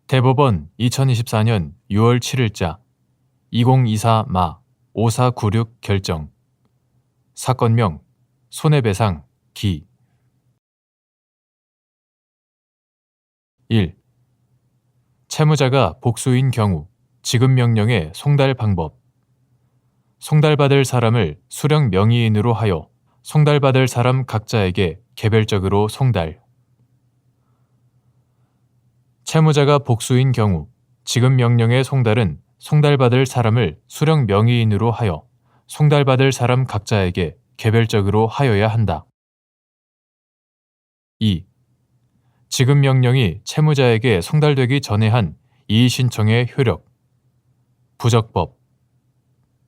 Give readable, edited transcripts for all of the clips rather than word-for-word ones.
대법원 2024년 6월 7일자 2024 마 5496 결정. 사건명 손해배상 기. 1. 채무자가 복수인 경우 지급명령의 송달 방법. 송달받을 사람을 수령 명의인으로 하여 송달받을 사람 각자에게 개별적으로 송달. 채무자가 복수인 경우 지급명령의 송달은 송달받을 사람을 수령 명의인으로 하여 송달받을 사람 각자에게 개별적으로 하여야 한다. 2. 지급명령이 채무자에게 송달되기 전에 한 이의신청의 효력, 부적법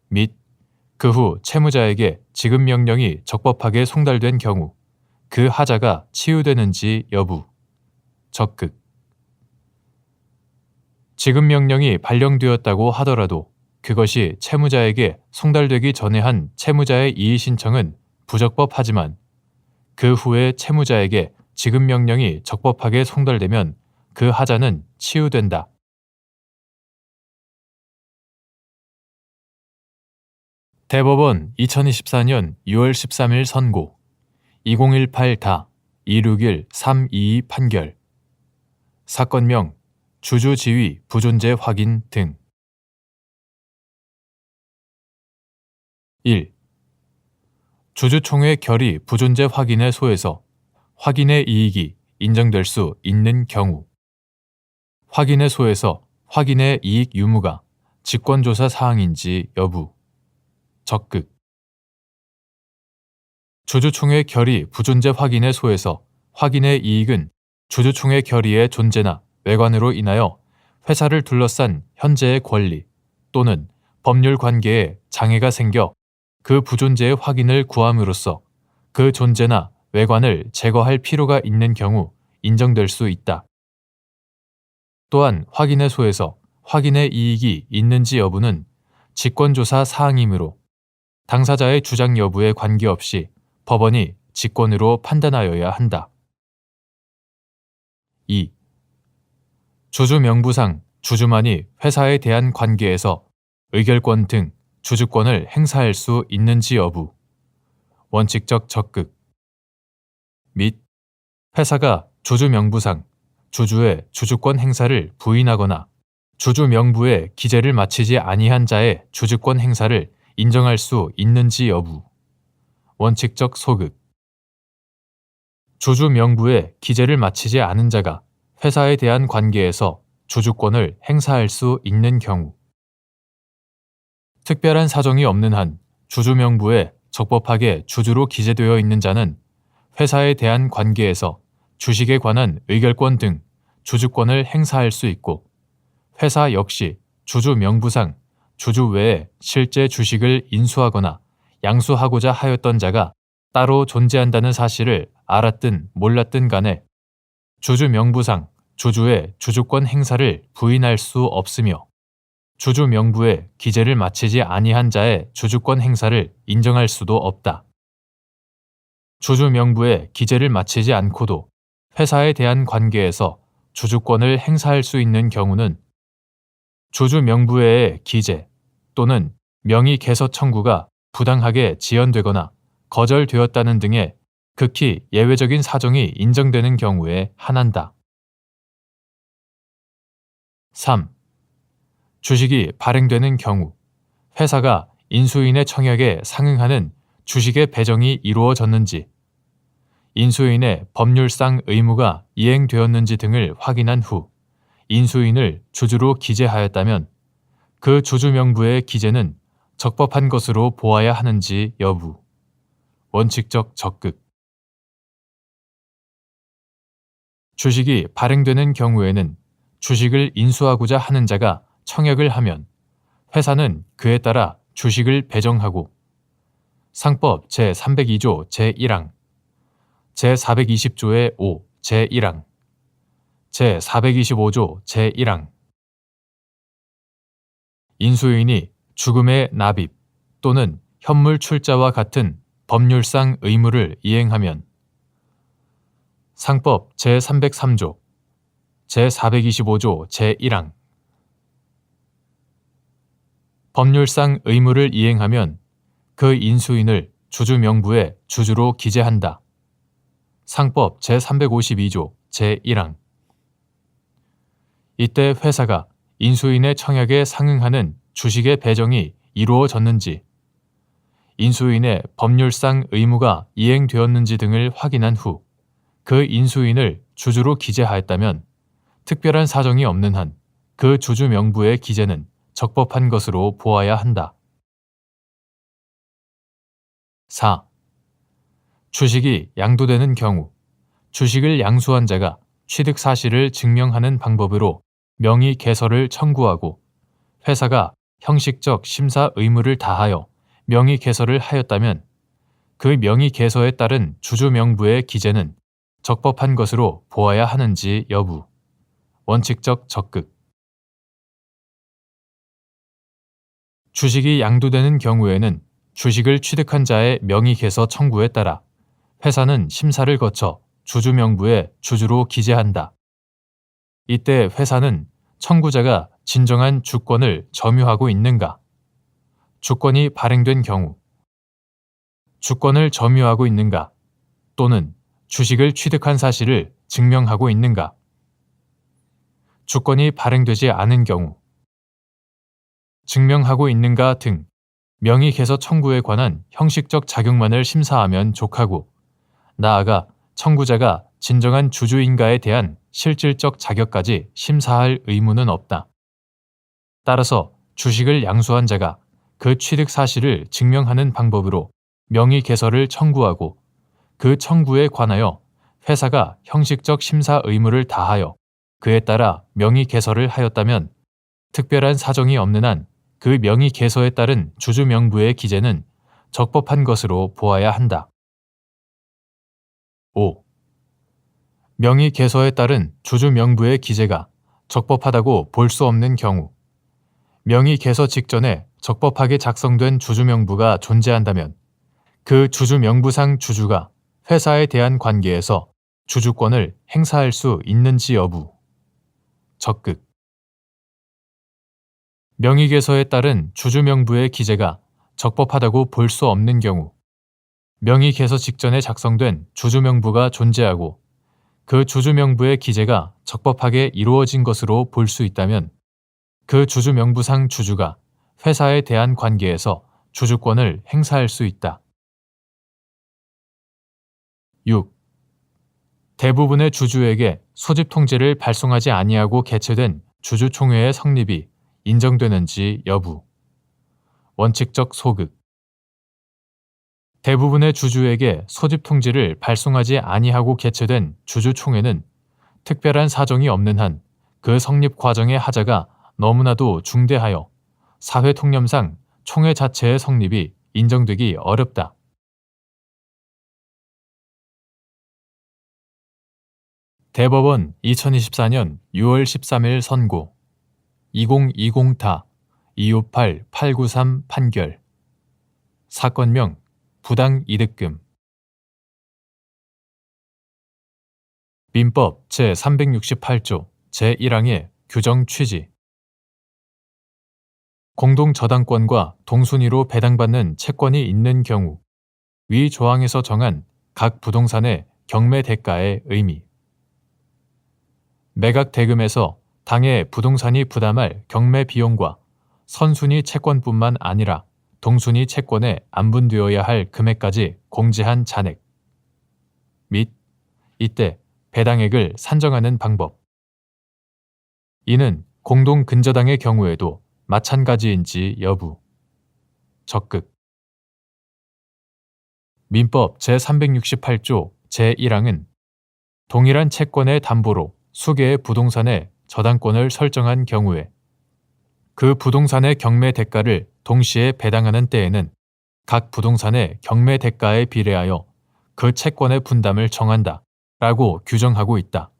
및 그 후 채무자에게 지급명령이 적법하게 송달된 경우 그 하자가 치유되는지 여부, 적극. 지급명령이 발령되었다고 하더라도 그것이 채무자에게 송달되기 전에 한 채무자의 이의신청은 부적법하지만 그 후에 채무자에게 지급명령이 적법하게 송달되면 그 하자는 치유된다. 대법원 2024년 6월 13일 선고 2018-261-322 판결. 사건명 주주지위 부존재 확인 등. 1. 주주총회 결의 부존재 확인의 소에서 확인의 이익이 인정될 수 있는 경우 확인의 소에서 확인의 이익 유무가 직권조사 사항인지 여부, 적극. 주주총회 결의 부존재 확인의 소에서 확인의 이익은 주주총회 결의의 존재나 외관으로 인하여 회사를 둘러싼 현재의 권리 또는 법률 관계에 장애가 생겨 그 부존재의 확인을 구함으로써 그 존재나 외관을 제거할 필요가 있는 경우 인정될 수 있다. 또한 확인의 소에서 확인의 이익이 있는지 여부는 직권조사 사항이므로 당사자의 주장 여부에 관계없이 법원이 직권으로 판단하여야 한다. 2. 주주 명부상 주주만이 회사에 대한 관계에서 의결권 등 주주권을 행사할 수 있는지 여부, 원칙적 적극. 및 회사가 주주 명부상 주주의 주주권 행사를 부인하거나 주주 명부에 기재를 마치지 아니한 자의 주주권 행사를 인정할 수 있는지 여부, 원칙적 소극. 주주 명부에 기재를 마치지 않은 자가 회사에 대한 관계에서 주주권을 행사할 수 있는 경우 특별한 사정이 없는 한 주주 명부에 적법하게 주주로 기재되어 있는 자는 회사에 대한 관계에서 주식에 관한 의결권 등 주주권을 행사할 수 있고 회사 역시 주주 명부상 주주 외에 실제 주식을 인수하거나 양수하고자 하였던 자가 따로 존재한다는 사실을 알았든 몰랐든 간에 주주 명부상 주주의 주주권 행사를 부인할 수 없으며 주주 명부에 기재를 마치지 아니한 자의 주주권 행사를 인정할 수도 없다. 주주 명부에 기재를 마치지 않고도 회사에 대한 관계에서 주주권을 행사할 수 있는 경우는 주주 명부외의 기재 또는 명의 개서 청구가 부당하게 지연되거나 거절되었다는 등의 극히 예외적인 사정이 인정되는 경우에 한한다. 3. 주식이 발행되는 경우 회사가 인수인의 청약에 상응하는 주식의 배정이 이루어졌는지, 인수인의 법률상 의무가 이행되었는지 등을 확인한 후 인수인을 주주로 기재하였다면 그 주주 명부의 기재는 적법한 것으로 보아야 하는지 여부, 원칙적 적극. 주식이 발행되는 경우에는 주식을 인수하고자 하는 자가 청약을 하면 회사는 그에 따라 주식을 배정하고 상법 제302조 제1항, 제420조의 5 제1항, 제425조 제1항 인수인이 죽음의 납입 또는 현물 출자와 같은 법률상 의무를 이행하면 상법 제303조 제425조 제1항 법률상 의무를 이행하면 그 인수인을 주주 명부에 주주로 기재한다. 상법 제352조 제1항 이때 회사가 인수인의 청약에 상응하는 주식의 배정이 이루어졌는지, 인수인의 법률상 의무가 이행되었는지 등을 확인한 후 그 인수인을 주주로 기재하였다면 특별한 사정이 없는 한 그 주주 명부의 기재는 적법한 것으로 보아야 한다. 4. 주식이 양도되는 경우 주식을 양수한 자가 취득 사실을 증명하는 방법으로 명의 개설을 청구하고 회사가 형식적 심사 의무를 다하여 명의 개설을 하였다면 그 명의 개설에 따른 주주 명부의 기재는 적법한 것으로 보아야 하는지 여부. 원칙적 적극. 주식이 양도되는 경우에는 주식을 취득한 자의 명의 개설 청구에 따라 회사는 심사를 거쳐 주주 명부에 주주로 기재한다. 이때 회사는 청구자가 진정한 주권을 점유하고 있는가, 주권이 발행된 경우, 주권을 점유하고 있는가, 또는 주식을 취득한 사실을 증명하고 있는가, 주권이 발행되지 않은 경우, 증명하고 있는가 등 명의 개설 청구에 관한 형식적 작용만을 심사하면 족하고, 나아가 청구자가 진정한 주주인가에 대한 실질적 자격까지 심사할 의무는 없다. 따라서 주식을 양수한 자가 그 취득 사실을 증명하는 방법으로 명의 개설을 청구하고 그 청구에 관하여 회사가 형식적 심사 의무를 다하여 그에 따라 명의 개설을 하였다면 특별한 사정이 없는 한 그 명의 개설에 따른 주주 명부의 기재는 적법한 것으로 보아야 한다. 5. 명의 개설에 따른 주주 명부의 기재가 적법하다고 볼 수 없는 경우, 명의 개설 직전에 적법하게 작성된 주주 명부가 존재한다면 그 주주 명부상 주주가 회사에 대한 관계에서 주주권을 행사할 수 있는지 여부. 적극. 명의 개설에 따른 주주 명부의 기재가 적법하다고 볼 수 없는 경우, 명의 개설 직전에 작성된 주주 명부가 존재하고 그 주주 명부의 기재가 적법하게 이루어진 것으로 볼 수 있다면 그 주주 명부상 주주가 회사에 대한 관계에서 주주권을 행사할 수 있다. 6. 대부분의 주주에게 소집 통지를 발송하지 아니하고 개최된 주주총회의 성립이 인정되는지 여부. 원칙적 소극. 대부분의 주주에게 소집 통지를 발송하지 아니하고 개최된 주주총회는 특별한 사정이 없는 한 그 성립 과정의 하자가 너무나도 중대하여 사회 통념상 총회 자체의 성립이 인정되기 어렵다. 대법원 2024년 6월 13일 선고 2020타 258-893 판결. 사건명 부당이득금. 민법 제368조 제1항의 규정 취지. 공동저당권과 동순위로 배당받는 채권이 있는 경우 위 조항에서 정한 각 부동산의 경매 대가의 의미. 매각 대금에서 당해 부동산이 부담할 경매 비용과 선순위 채권뿐만 아니라 동순위 채권에 안분되어야 할 금액까지 공제한 잔액 및 이때 배당액을 산정하는 방법. 이는 공동근저당의 경우에도 마찬가지인지 여부. 적극. 민법 제368조 제1항은 동일한 채권의 담보로 수개의 부동산의 저당권을 설정한 경우에 그 부동산의 경매 대가를 동시에 배당하는 때에는 각 부동산의 경매 대가에 비례하여 그 채권의 분담을 정한다 라고 규정하고 있다.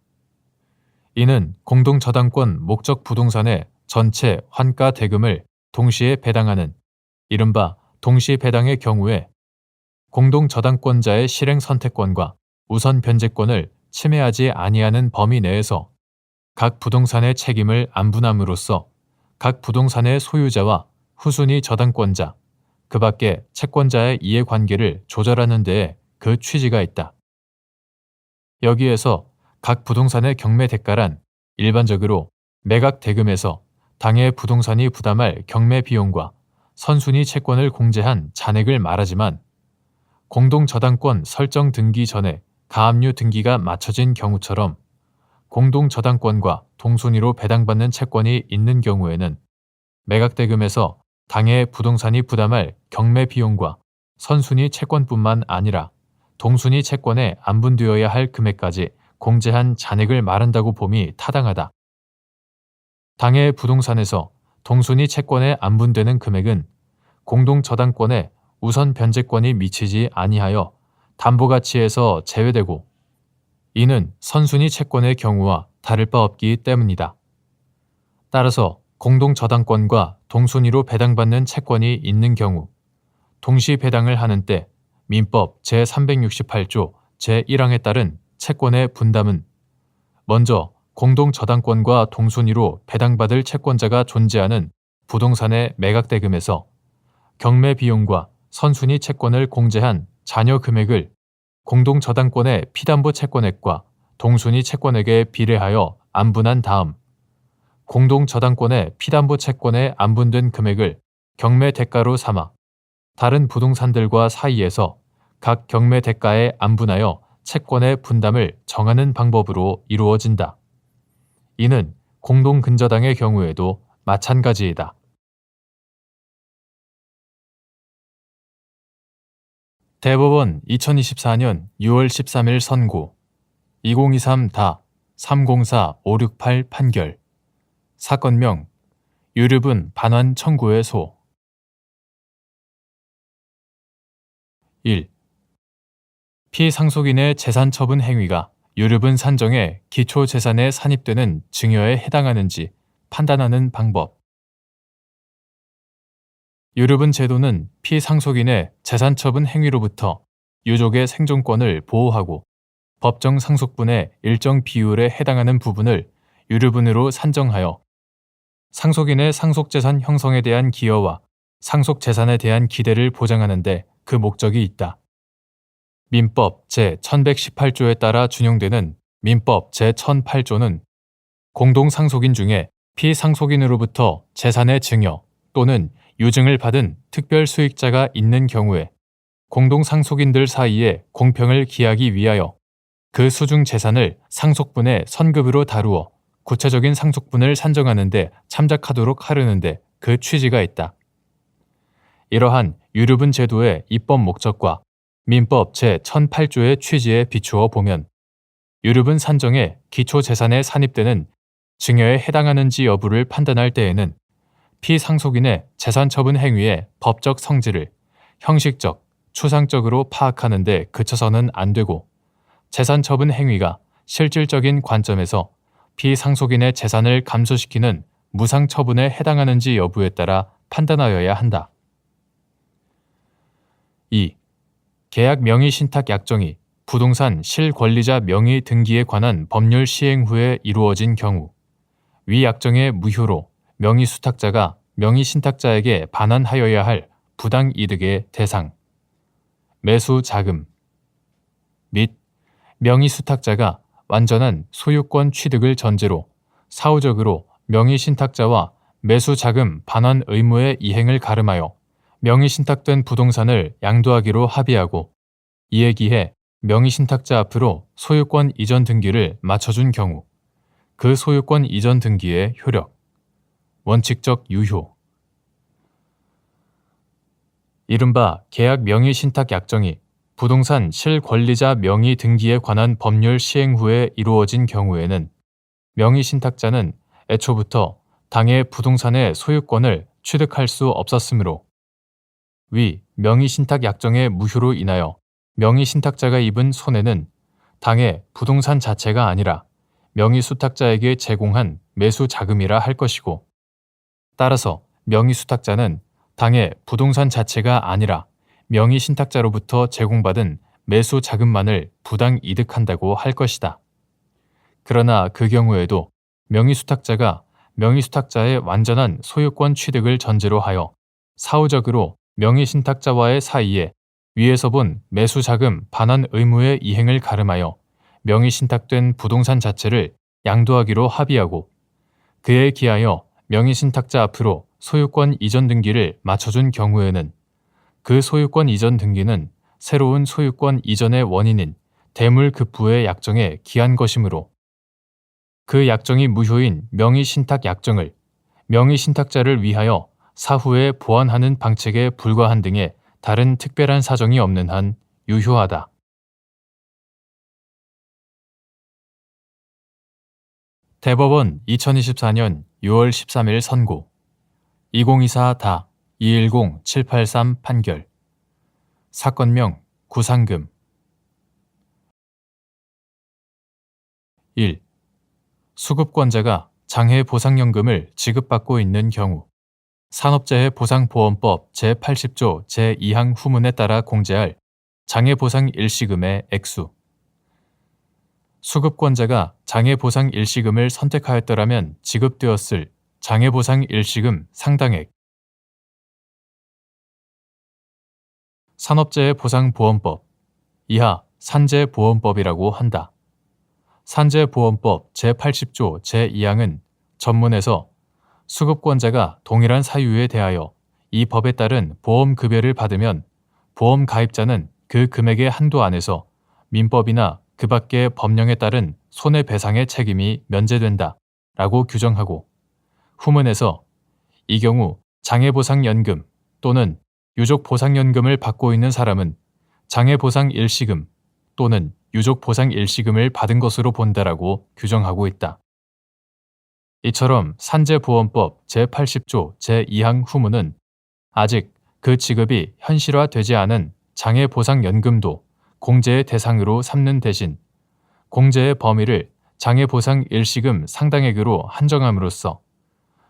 이는 공동저당권 목적 부동산의 전체 환가 대금을 동시에 배당하는 이른바 동시배당의 경우에 공동저당권자의 실행 선택권과 우선 변제권을 침해하지 아니하는 범위 내에서 각 부동산의 책임을 안분함으로써 각 부동산의 소유자와 후순위 저당권자, 그 밖에 채권자의 이해관계를 조절하는 데에 그 취지가 있다. 여기에서 각 부동산의 경매 대가란 일반적으로 매각 대금에서 당해 부동산이 부담할 경매 비용과 선순위 채권을 공제한 잔액을 말하지만 공동저당권 설정 등기 전에 가압류 등기가 마쳐진 경우처럼 공동저당권과 동순위로 배당받는 채권이 있는 경우에는 매각대금에서 당해 부동산이 부담할 경매 비용과 선순위 채권뿐만 아니라 동순위 채권에 안분되어야 할 금액까지 공제한 잔액을 말한다고 봄이 타당하다. 당해 부동산에서 동순위 채권에 안분되는 금액은 공동저당권에 우선 변제권이 미치지 아니하여 담보가치에서 제외되고 이는 선순위 채권의 경우와 다를 바 없기 때문이다. 따라서 공동저당권과 동순위로 배당받는 채권이 있는 경우 동시 배당을 하는 때 민법 제368조 제1항에 따른 채권의 분담은 먼저 공동저당권과 동순위로 배당받을 채권자가 존재하는 부동산의 매각대금에서 경매 비용과 선순위 채권을 공제한 잔여 금액을 공동저당권의 피담보 채권액과 동순위 채권액에 비례하여 안분한 다음 공동저당권의 피담보 채권에 안분된 금액을 경매 대가로 삼아 다른 부동산들과 사이에서 각 경매 대가에 안분하여 채권의 분담을 정하는 방법으로 이루어진다. 이는 공동근저당의 경우에도 마찬가지이다. 대법원 2024년 6월 13일 선고 2023-304-568 판결 사건명 유류분 반환 청구의 소 1. 피상속인의 재산 처분 행위가 유류분 산정의 기초재산에 산입되는 증여에 해당하는지 판단하는 방법. 유류분 제도는 피상속인의 재산 처분 행위로부터 유족의 생존권을 보호하고 법정 상속분의 일정 비율에 해당하는 부분을 유류분으로 산정하여 상속인의 상속재산 형성에 대한 기여와 상속재산에 대한 기대를 보장하는 데 그 목적이 있다. 민법 제1118조에 따라 준용되는 민법 제1008조는 공동상속인 중에 피상속인으로부터 재산의 증여 또는 유증을 받은 특별 수익자가 있는 경우에 공동상속인들 사이에 공평을 기하기 위하여 그 수중 재산을 상속분의 선급으로 다루어 구체적인 상속분을 산정하는 데 참작하도록 하려는데 그 취지가 있다. 이러한 유류분 제도의 입법 목적과 민법 제1008조의 취지에 비추어 보면 유류분 산정에 기초재산에 산입되는 증여에 해당하는지 여부를 판단할 때에는 피상속인의 재산 처분 행위의 법적 성질을 형식적, 추상적으로 파악하는 데 그쳐서는 안 되고 재산 처분 행위가 실질적인 관점에서 피상속인의 재산을 감소시키는 무상 처분에 해당하는지 여부에 따라 판단하여야 한다. 2. 계약 명의 신탁 약정이 부동산 실권리자 명의 등기에 관한 법률 시행 후에 이루어진 경우 위 약정의 무효로 명의 수탁자가 명의 신탁자에게 반환하여야 할 부당 이득의 대상, 매수 자금 및 명의 수탁자가 완전한 소유권 취득을 전제로 사후적으로 명의 신탁자와 매수 자금 반환 의무의 이행을 가름하여 명의 신탁된 부동산을 양도하기로 합의하고 이에 기해 명의 신탁자 앞으로 소유권 이전 등기를 맞춰준 경우 그 소유권 이전 등기의 효력, 원칙적 유효. 이른바 계약 명의 신탁 약정이 부동산 실권리자 명의 등기에 관한 법률 시행 후에 이루어진 경우에는 명의 신탁자는 애초부터 당해 부동산의 소유권을 취득할 수 없었으므로 위 명의 신탁 약정의 무효로 인하여 명의 신탁자가 입은 손해는 당해 부동산 자체가 아니라 명의 수탁자에게 제공한 매수 자금이라 할 것이고 따라서 명의 수탁자는 당해 부동산 자체가 아니라 명의 신탁자로부터 제공받은 매수 자금만을 부당 이득한다고 할 것이다. 그러나 그 경우에도 명의수탁자가 명의수탁자의 완전한 소유권 취득을 전제로 하여 사후적으로 명의신탁자와의 사이에 위에서 본 매수자금 반환 의무의 이행을 가름하여 명의신탁된 부동산 자체를 양도하기로 합의하고 그에 기하여 명의신탁자 앞으로 소유권 이전 등기를 맞춰준 경우에는 그 소유권 이전 등기는 새로운 소유권 이전의 원인인 대물급부의 약정에 기한 것이므로 그 약정이 무효인 명의신탁 약정을 명의신탁자를 위하여 사후에 보완하는 방책에 불과한 등의 다른 특별한 사정이 없는 한 유효하다. 대법원 2024년 6월 13일 선고 2024다 210-783 판결 사건명 구상금 1. 수급권자가 장해보상연금을 지급받고 있는 경우 산업재해보상보험법 제80조 제2항 후문에 따라 공제할 장해보상 일시금의 액수 수급권자가 장해보상 일시금을 선택하였더라면 지급되었을 장해보상 일시금 상당액 산업재해보상보험법 이하 산재보험법이라고 한다. 산재보험법 제80조 제2항은 전문에서 수급권자가 동일한 사유에 대하여 이 법에 따른 보험급여를 받으면 보험가입자는 그 금액의 한도 안에서 민법이나 그 밖의 법령에 따른 손해배상의 책임이 면제된다 라고 규정하고 후문에서 이 경우 장해보상연금 또는 유족보상연금을 받고 있는 사람은 장해보상 일시금 또는 유족보상 일시금을 받은 것으로 본다라고 규정하고 있다. 이처럼 산재보험법 제80조 제2항 후문은 아직 그 지급이 현실화되지 않은 장해보상연금도 공제의 대상으로 삼는 대신 공제의 범위를 장해보상 일시금 상당액으로 한정함으로써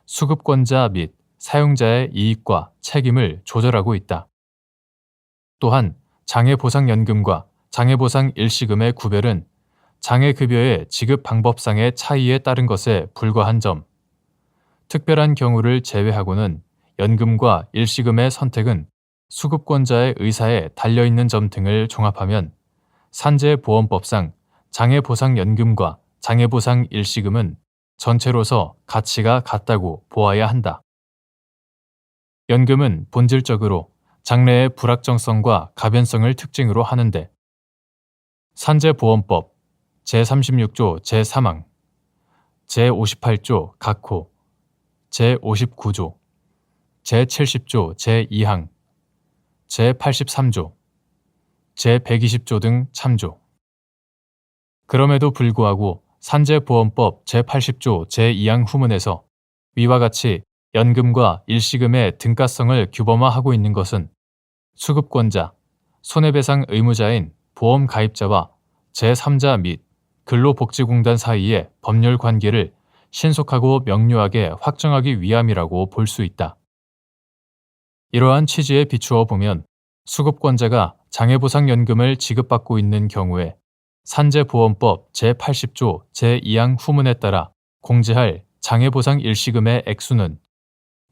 수급권자 및 사용자의 이익과 책임을 조절하고 있다. 또한 장해보상연금과 장해보상 일시금의 구별은 장해급여의 지급 방법상의 차이에 따른 것에 불과한 점, 특별한 경우를 제외하고는 연금과 일시금의 선택은 수급권자의 의사에 달려있는 점 등을 종합하면 산재보험법상 장해보상연금과 장해보상 일시금은 전체로서 가치가 같다고 보아야 한다. 연금은 본질적으로 장래의 불확정성과 가변성을 특징으로 하는데 산재보험법 제36조 제3항, 제58조 각호, 제59조, 제70조 제2항, 제83조, 제120조 등 참조. 그럼에도 불구하고 산재보험법 제80조 제2항 후문에서 위와 같이 연금과 일시금의 등가성을 규범화하고 있는 것은 수급권자, 손해배상 의무자인 보험가입자와 제3자 및 근로복지공단 사이의 법률 관계를 신속하고 명료하게 확정하기 위함이라고 볼 수 있다. 이러한 취지에 비추어 보면 수급권자가 장해보상연금을 지급받고 있는 경우에 산재보험법 제80조 제2항 후문에 따라 공제할 장해보상 일시금의 액수는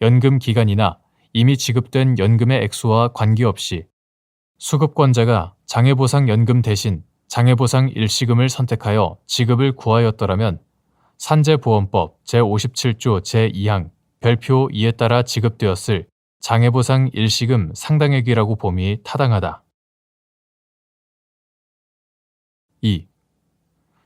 연금 기간이나 이미 지급된 연금의 액수와 관계없이 수급권자가 장해보상연금 대신 장해보상 일시금을 선택하여 지급을 구하였더라면 산재보험법 제57조 제2항 별표 2에 따라 지급되었을 장해보상 일시금 상당액이라고 봄이 타당하다. 2.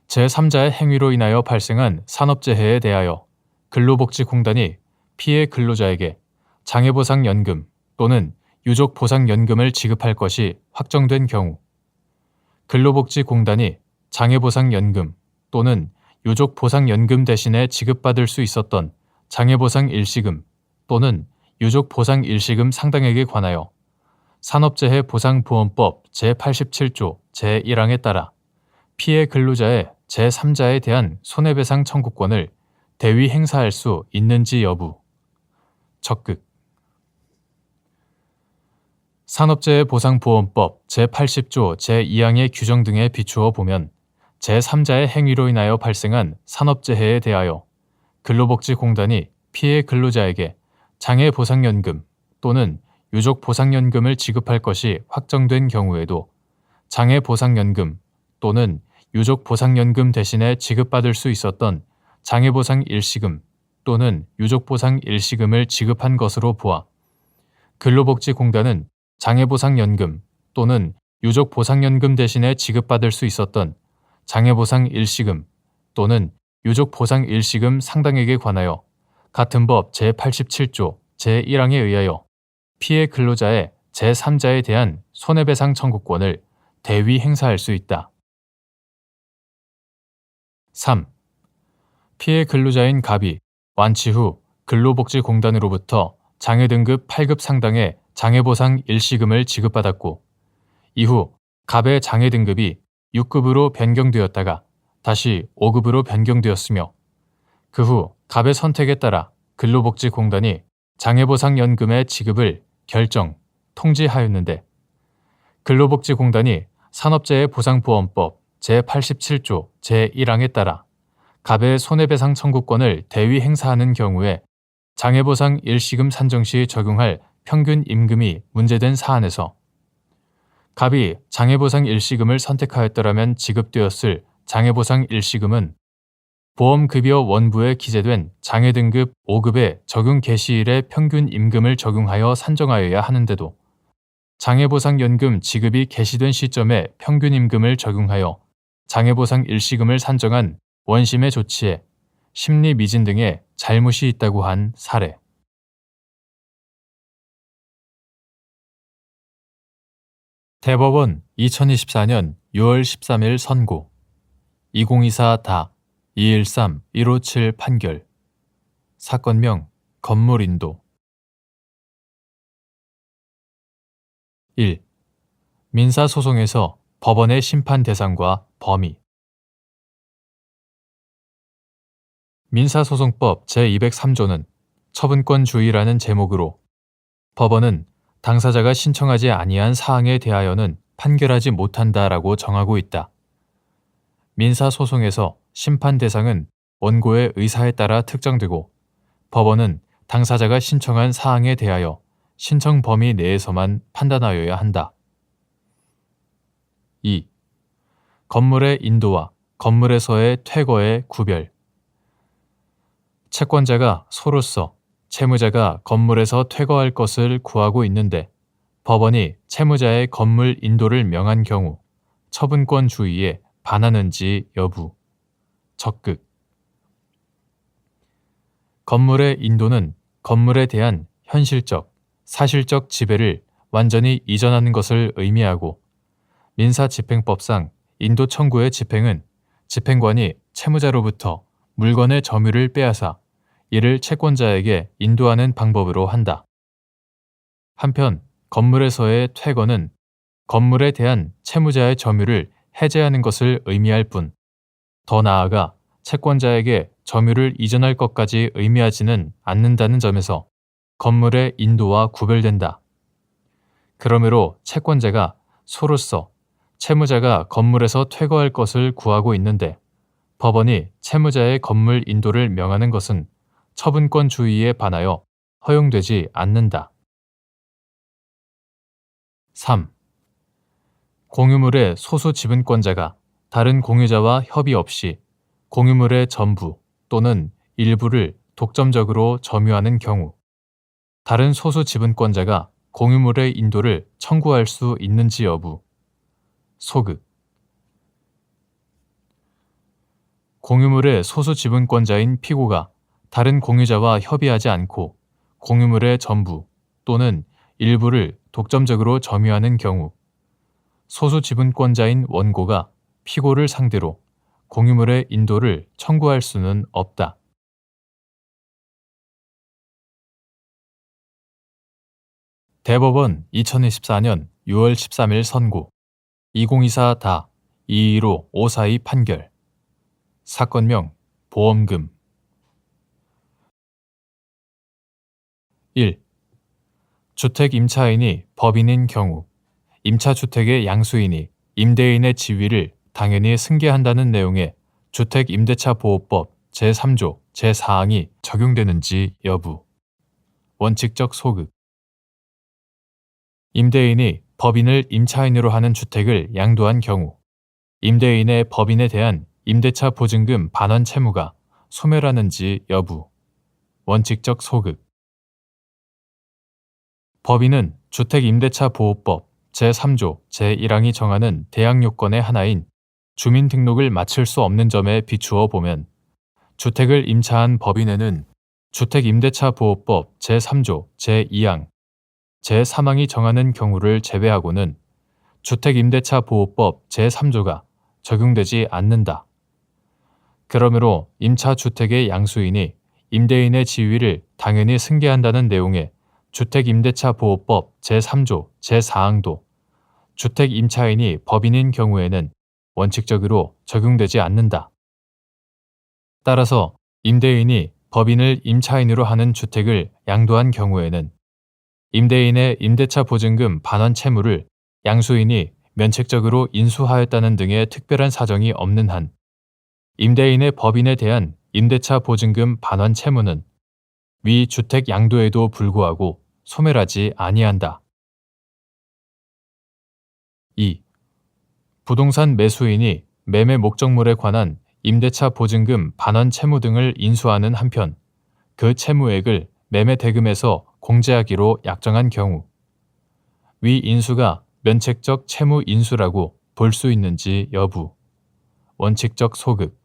제3자의 행위로 인하여 발생한 산업재해에 대하여 근로복지공단이 피해 근로자에게 장해보상연금 또는 유족보상연금을 지급할 것이 확정된 경우 근로복지공단이 장해보상연금 또는 유족보상연금 대신에 지급받을 수 있었던 장해보상 일시금 또는 유족보상 일시금 상당액에 관하여 산업재해보상보험법 제87조 제1항에 따라 피해 근로자의 제3자에 대한 손해배상 청구권을 대위 행사할 수 있는지 여부. 적극. 산업재해보상보험법 제80조 제2항의 규정 등에 비추어 보면 제3자의 행위로 인하여 발생한 산업재해에 대하여 근로복지공단이 피해 근로자에게 장애보상연금 또는 유족보상연금을 지급할 것이 확정된 경우에도 장애보상연금 또는 유족보상연금 대신에 지급받을 수 있었던 장애보상 일시금 또는 유족보상 일시금을 지급한 것으로 보아 근로복지공단은 장애보상연금 또는 유족보상연금 대신에 지급받을 수 있었던 장애보상 일시금 또는 유족보상 일시금 상당액에 관하여 같은 법 제87조 제1항에 의하여 피해 근로자의 제3자에 대한 손해배상 청구권을 대위 행사할 수 있다. 3. 피해 근로자인 갑이 완치 후 근로복지공단으로부터 장애 등급 8급 상당의 장애보상 일시금을 지급받았고 이후 갑의 장애 등급이 6급으로 변경되었다가 다시 5급으로 변경되었으며 그 후 갑의 선택에 따라 근로복지공단이 장애보상연금의 지급을 결정, 통지하였는데 근로복지공단이 산업재해보상보험법 제87조 제1항에 따라 갑의 손해배상 청구권을 대위 행사하는 경우에 장애보상 일시금 산정 시 적용할 평균 임금이 문제된 사안에서 갑이 장애보상 일시금을 선택하였더라면 지급되었을 장애보상 일시금은 보험급여 원부에 기재된 장애등급 5급의 적용 개시일의 평균 임금을 적용하여 산정하여야 하는데도 장애보상연금 지급이 개시된 시점에 평균 임금을 적용하여 장애보상 일시금을 산정한 원심의 조치에 심리미진 등의 잘못이 있다고 한 사례. 대법원 2024년 6월 13일 선고 2024다 213-157 판결 사건명 건물인도 1. 민사소송에서 법원의 심판 대상과 범위 민사소송법 제203조는 처분권주의라는 제목으로 법원은 당사자가 신청하지 아니한 사항에 대하여는 판결하지 못한다라고 정하고 있다. 민사소송에서 심판 대상은 원고의 의사에 따라 특정되고 법원은 당사자가 신청한 사항에 대하여 신청 범위 내에서만 판단하여야 한다. 2. 건물의 인도와 건물에서의 퇴거의 구별 채권자가 소로서 채무자가 건물에서 퇴거할 것을 구하고 있는데 법원이 채무자의 건물 인도를 명한 경우 처분권 주의에 반하는지 여부 적극 건물의 인도는 건물에 대한 현실적, 사실적 지배를 완전히 이전하는 것을 의미하고 민사집행법상 인도 청구의 집행은 집행관이 채무자로부터 물건의 점유를 빼앗아 이를 채권자에게 인도하는 방법으로 한다. 한편 건물에서의 퇴거는 건물에 대한 채무자의 점유를 해제하는 것을 의미할 뿐 더 나아가 채권자에게 점유를 이전할 것까지 의미하지는 않는다는 점에서 건물의 인도와 구별된다. 그러므로 채권자가 소로서 채무자가 건물에서 퇴거할 것을 구하고 있는데 법원이 채무자의 건물 인도를 명하는 것은 처분권 주의에 반하여 허용되지 않는다. 3. 공유물의 소수 지분권자가 다른 공유자와 협의 없이 공유물의 전부 또는 일부를 독점적으로 점유하는 경우 다른 소수 지분권자가 공유물의 인도를 청구할 수 있는지 여부 소극 공유물의 소수 지분권자인 피고가 다른 공유자와 협의하지 않고 공유물의 전부 또는 일부를 독점적으로 점유하는 경우 소수 지분권자인 원고가 피고를 상대로 공유물의 인도를 청구할 수는 없다. 대법원 2024년 6월 13일 선고 2024다 215-542 판결 사건명 보험금 1. 주택 임차인이 법인인 경우 임차주택의 양수인이 임대인의 지위를 당연히 승계한다는 내용의 주택임대차보호법 제3조 제4항이 적용되는지 여부. 원칙적 소급. 임대인이 법인을 임차인으로 하는 주택을 양도한 경우 임대인의 법인에 대한 임대차 보증금 반환 채무가 소멸하는지 여부. 원칙적 소급. 법인은 주택임대차보호법 제3조 제1항이 정하는 대항 요건의 하나인 주민등록을 마칠 수 없는 점에 비추어 보면 주택을 임차한 법인에는 주택임대차보호법 제3조 제2항, 제3항이 정하는 경우를 제외하고는 주택임대차보호법 제3조가 적용되지 않는다. 그러므로 임차주택의 양수인이 임대인의 지위를 당연히 승계한다는 내용의 주택임대차보호법 제3조 제4항도 주택임차인이 법인인 경우에는 원칙적으로 적용되지 않는다. 따라서 임대인이 법인을 임차인으로 하는 주택을 양도한 경우에는 임대인의 임대차 보증금 반환 채무를 양수인이 면책적으로 인수하였다는 등의 특별한 사정이 없는 한 임대인의 법인에 대한 임대차 보증금 반환 채무는 위 주택 양도에도 불구하고 소멸하지 아니한다. 2. 부동산 매수인이 매매 목적물에 관한 임대차 보증금 반환 채무 등을 인수하는 한편 그 채무액을 매매 대금에서 공제하기로 약정한 경우 위 인수가 면책적 채무 인수라고 볼 수 있는지 여부. 원칙적 소급.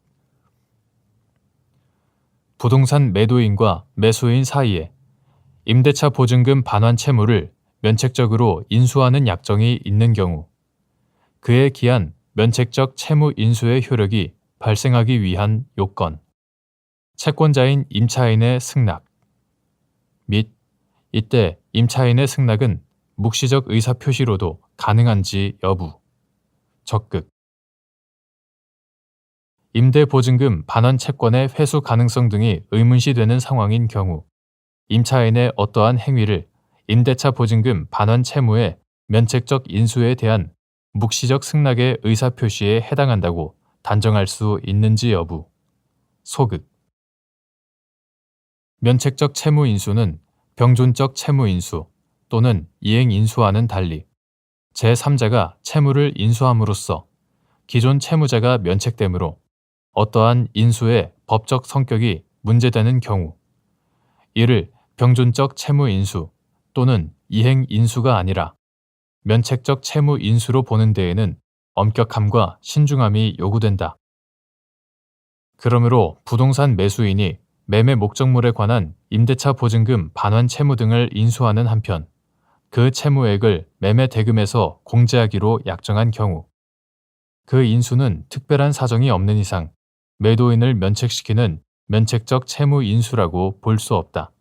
부동산 매도인과 매수인 사이에 임대차 보증금 반환 채무를 면책적으로 인수하는 약정이 있는 경우 그에 기한 면책적 채무 인수의 효력이 발생하기 위한 요건, 채권자인 임차인의 승낙 및 이때 임차인의 승낙은 묵시적 의사표시로도 가능한지 여부. 적극. 임대보증금 반환 채권의 회수 가능성 등이 의문시되는 상황인 경우 임차인의 어떠한 행위를 임대차 보증금 반환 채무의 면책적 인수에 대한 묵시적 승낙의 의사표시에 해당한다고 단정할 수 있는지 여부. 소극. 면책적 채무 인수는 병존적 채무 인수 또는 이행 인수와는 달리 제3자가 채무를 인수함으로써 기존 채무자가 면책되므로 어떠한 인수의 법적 성격이 문제되는 경우 이를 병존적 채무 인수 또는 이행 인수가 아니라 면책적 채무 인수로 보는 데에는 엄격함과 신중함이 요구된다. 그러므로 부동산 매수인이 매매 목적물에 관한 임대차 보증금 반환 채무 등을 인수하는 한편 그 채무액을 매매 대금에서 공제하기로 약정한 경우 그 인수는 특별한 사정이 없는 이상 매도인을 면책시키는 면책적 채무 인수라고 볼 수 없다.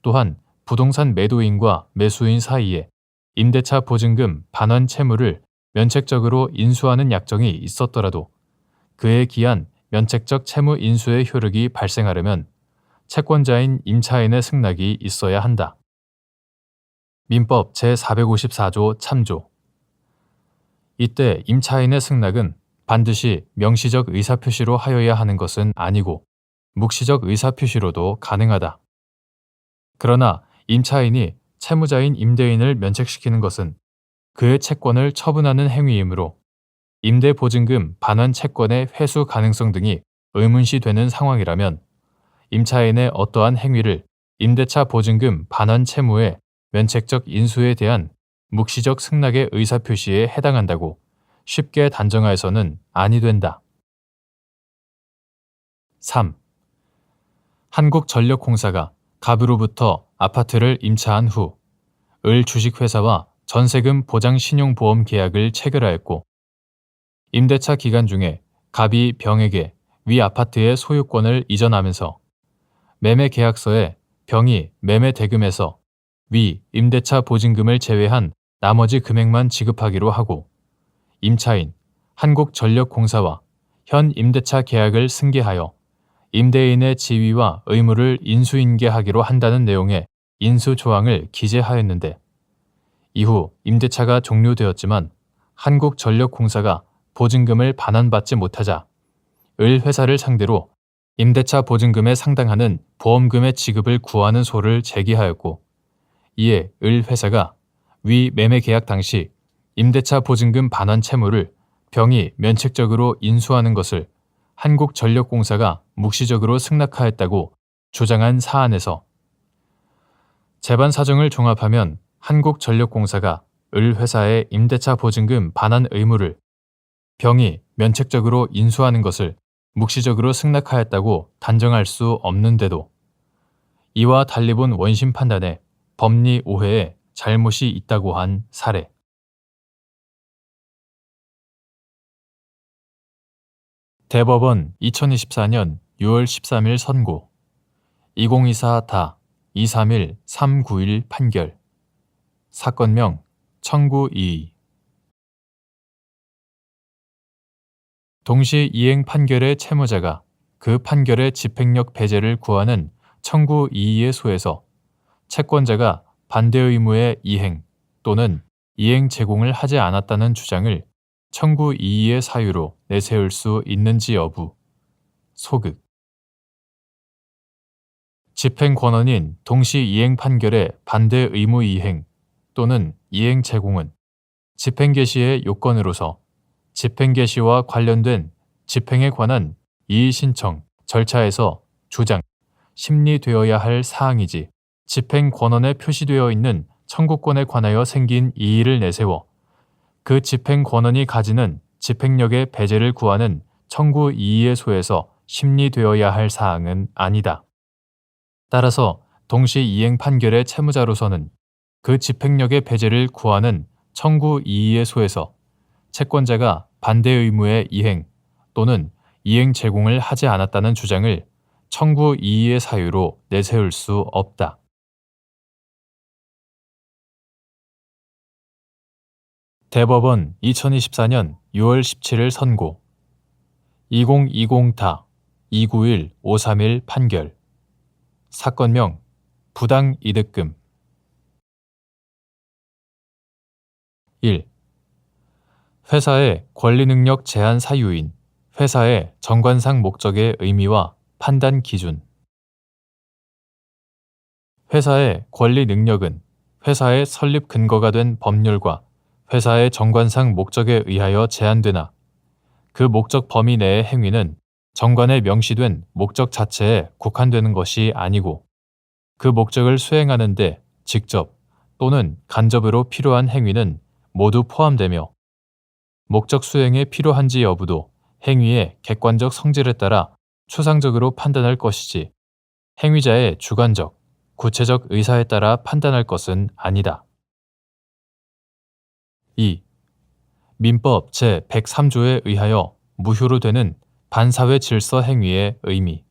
또한 부동산 매도인과 매수인 사이에 임대차 보증금 반환 채무를 면책적으로 인수하는 약정이 있었더라도 그에 기한 면책적 채무 인수의 효력이 발생하려면 채권자인 임차인의 승낙이 있어야 한다. 민법 제454조 참조. 이때 임차인의 승낙은 반드시 명시적 의사표시로 하여야 하는 것은 아니고 묵시적 의사표시로도 가능하다. 그러나 임차인이 채무자인 임대인을 면책시키는 것은 그의 채권을 처분하는 행위이므로 임대보증금 반환 채권의 회수 가능성 등이 의문시되는 상황이라면 임차인의 어떠한 행위를 임대차 보증금 반환 채무의 면책적 인수에 대한 묵시적 승낙의 의사표시에 해당한다고 쉽게 단정하여서는 아니 된다. 3. 한국전력공사가 갑으로부터 아파트를 임차한 후 을 주식회사와 전세금 보장 신용보험 계약을 체결하였고 임대차 기간 중에 갑이 병에게 위 아파트의 소유권을 이전하면서 매매 계약서에 병이 매매 대금에서 위 임대차 보증금을 제외한 나머지 금액만 지급하기로 하고 임차인 한국전력공사와 현 임대차 계약을 승계하여 임대인의 지위와 의무를 인수인계하기로 한다는 내용의 인수 조항을 기재하였는데 이후 임대차가 종료되었지만 한국전력공사가 보증금을 반환받지 못하자 을 회사를 상대로 임대차 보증금에 상당하는 보험금의 지급을 구하는 소를 제기하였고, 이에 을 회사가 위 매매 계약 당시 임대차 보증금 반환 채무를 병이 면책적으로 인수하는 것을 한국전력공사가 묵시적으로 승낙하였다고 주장한 사안에서 재반 사정을 종합하면 한국전력공사가 을 회사의 임대차 보증금 반환 의무를 병이 면책적으로 인수하는 것을 묵시적으로 승낙하였다고 단정할 수 없는데도 이와 달리 본 원심 판단에 법리 오해에 잘못이 있다고 한 사례. 대법원 2024년 6월 13일 선고 2024다 231 391 판결 사건명 청구 2. 동시 이행 판결의 채무자가 그 판결의 집행력 배제를 구하는 청구 2의 소에서 채권자가 반대 의무의 이행 또는 이행 제공을 하지 않았다는 주장을 청구 2의 사유로 내세울 수 있는지 여부. 소극. 집행 권한인 동시 이행 판결의 반대 의무 이행 또는 이행 제공은 집행 개시의 요건으로서 집행 개시와 관련된 집행에 관한 이의 신청 절차에서 주장, 심리되어야 할 사항이지 집행 권한에 표시되어 있는 청구권에 관하여 생긴 이의를 내세워 그 집행 권한이 가지는 집행력의 배제를 구하는 청구 이의의 소에서 심리되어야 할 사항은 아니다. 따라서 동시 이행 판결의 채무자로서는 그 집행력의 배제를 구하는 청구 이의의 소에서 채권자가 반대 의무의 이행 또는 이행 제공을 하지 않았다는 주장을 청구 이의의 사유로 내세울 수 없다. 대법원 2024년 6월 17일 선고 2020다 291 531 판결 사건명 부당이득금 1. 회사의 권리능력 제한 사유인 회사의 정관상 목적의 의미와 판단 기준. 회사의 권리능력은 회사의 설립 근거가 된 법률과 회사의 정관상 목적에 의하여 제한되나 그 목적 범위 내의 행위는 정관에 명시된 목적 자체에 국한되는 것이 아니고 그 목적을 수행하는 데 직접 또는 간접으로 필요한 행위는 모두 포함되며 목적 수행에 필요한지 여부도 행위의 객관적 성질에 따라 추상적으로 판단할 것이지 행위자의 주관적, 구체적 의사에 따라 판단할 것은 아니다. 2. 민법 제103조에 의하여 무효로 되는 반사회 질서 행위의 의미.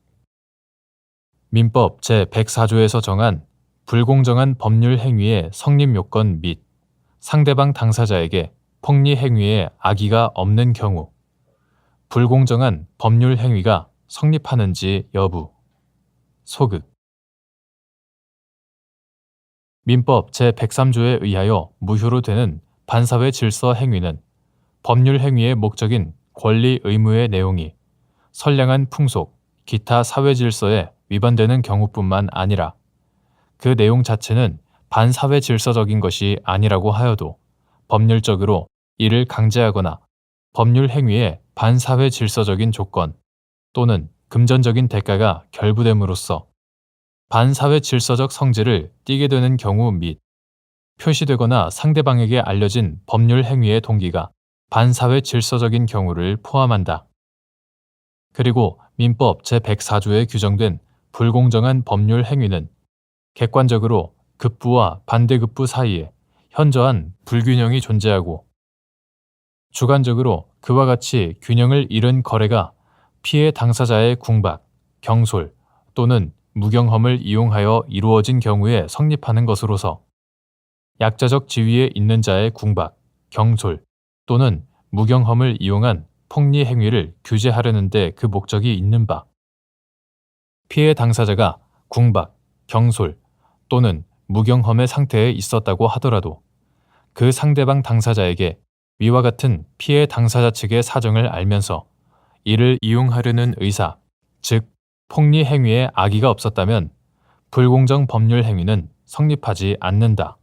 민법 제104조에서 정한 불공정한 법률 행위의 성립 요건 및 상대방 당사자에게 폭리 행위의 악의가 없는 경우 불공정한 법률 행위가 성립하는지 여부. 소극. 민법 제103조에 의하여 무효로 되는 반사회 질서 행위는 법률 행위의 목적인 권리 의무의 내용이 선량한 풍속, 기타 사회 질서에 위반되는 경우뿐만 아니라 그 내용 자체는 반사회 질서적인 것이 아니라고 하여도 법률적으로 이를 강제하거나 법률 행위의 반사회 질서적인 조건 또는 금전적인 대가가 결부됨으로써 반사회 질서적 성질을 띠게 되는 경우 및 표시되거나 상대방에게 알려진 법률 행위의 동기가 반사회 질서적인 경우를 포함한다. 그리고 민법 제104조에 규정된 불공정한 법률 행위는 객관적으로 급부와 반대급부 사이에 현저한 불균형이 존재하고 주관적으로 그와 같이 균형을 잃은 거래가 피해 당사자의 궁박, 경솔 또는 무경험을 이용하여 이루어진 경우에 성립하는 것으로서 약자적 지위에 있는 자의 궁박, 경솔 또는 무경험을 이용한 폭리 행위를 규제하려는 데 그 목적이 있는 바 피해 당사자가 궁박, 경솔 또는 무경험의 상태에 있었다고 하더라도 그 상대방 당사자에게 위와 같은 피해 당사자 측의 사정을 알면서 이를 이용하려는 의사, 즉 폭리 행위에 악의가 없었다면 불공정 법률 행위는 성립하지 않는다.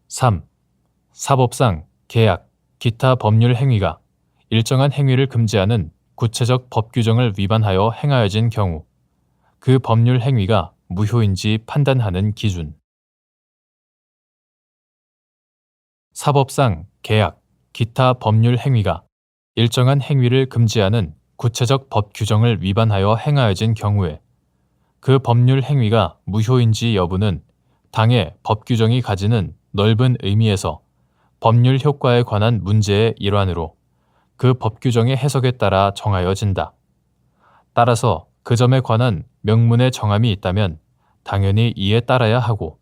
3. 사법상 계약, 기타 법률 행위가 일정한 행위를 금지하는 구체적 법 규정을 위반하여 행하여진 경우 그 법률 행위가 무효인지 판단하는 기준. 사법상 계약, 기타 법률 행위가 일정한 행위를 금지하는 구체적 법 규정을 위반하여 행하여진 경우에 그 법률 행위가 무효인지 여부는 당해 법 규정이 가지는 넓은 의미에서 법률 효과에 관한 문제의 일환으로 그 법 규정의 해석에 따라 정하여진다. 따라서 그 점에 관한 명문의 정함이 있다면 당연히 이에 따라야 하고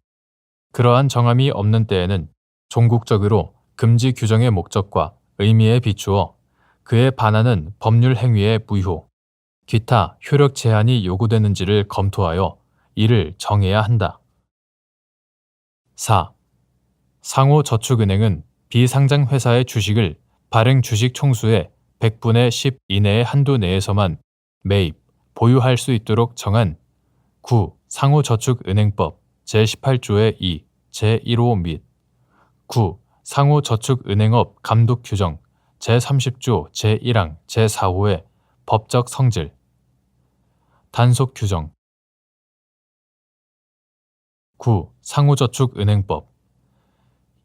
그러한 정함이 없는 때에는 종국적으로 금지 규정의 목적과 의미에 비추어 그에 반하는 법률 행위의 무효, 기타 효력 제한이 요구되는지를 검토하여 이를 정해야 한다. 4. 상호저축은행은 비상장 회사의 주식을 발행 주식 총수의 100분의 10 이내의 한도 내에서만 매입, 보유할 수 있도록 정한 9. 상호저축은행법 제18조의 2, 제1호 및 9. 상호저축은행업 감독규정 제30조 제1항 제4호의 법적 성질 단속 규정 9. 상호저축은행법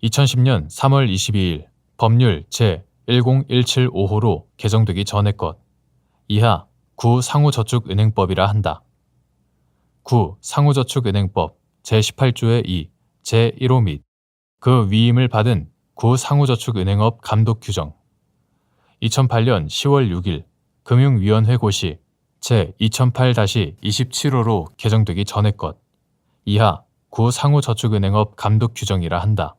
2010년 3월 22일 법률 제10175호로 개정되기 전의 것 이하 9. 상호저축은행법이라 한다. 9. 상호저축은행법 제18조의 2, 제1호 및 그 위임을 받은 9. 상호저축은행업 감독규정 2008년 10월 6일 금융위원회 고시 제2008-27호로 개정되기 전의 것 이하 9. 상호저축은행업 감독규정이라 한다.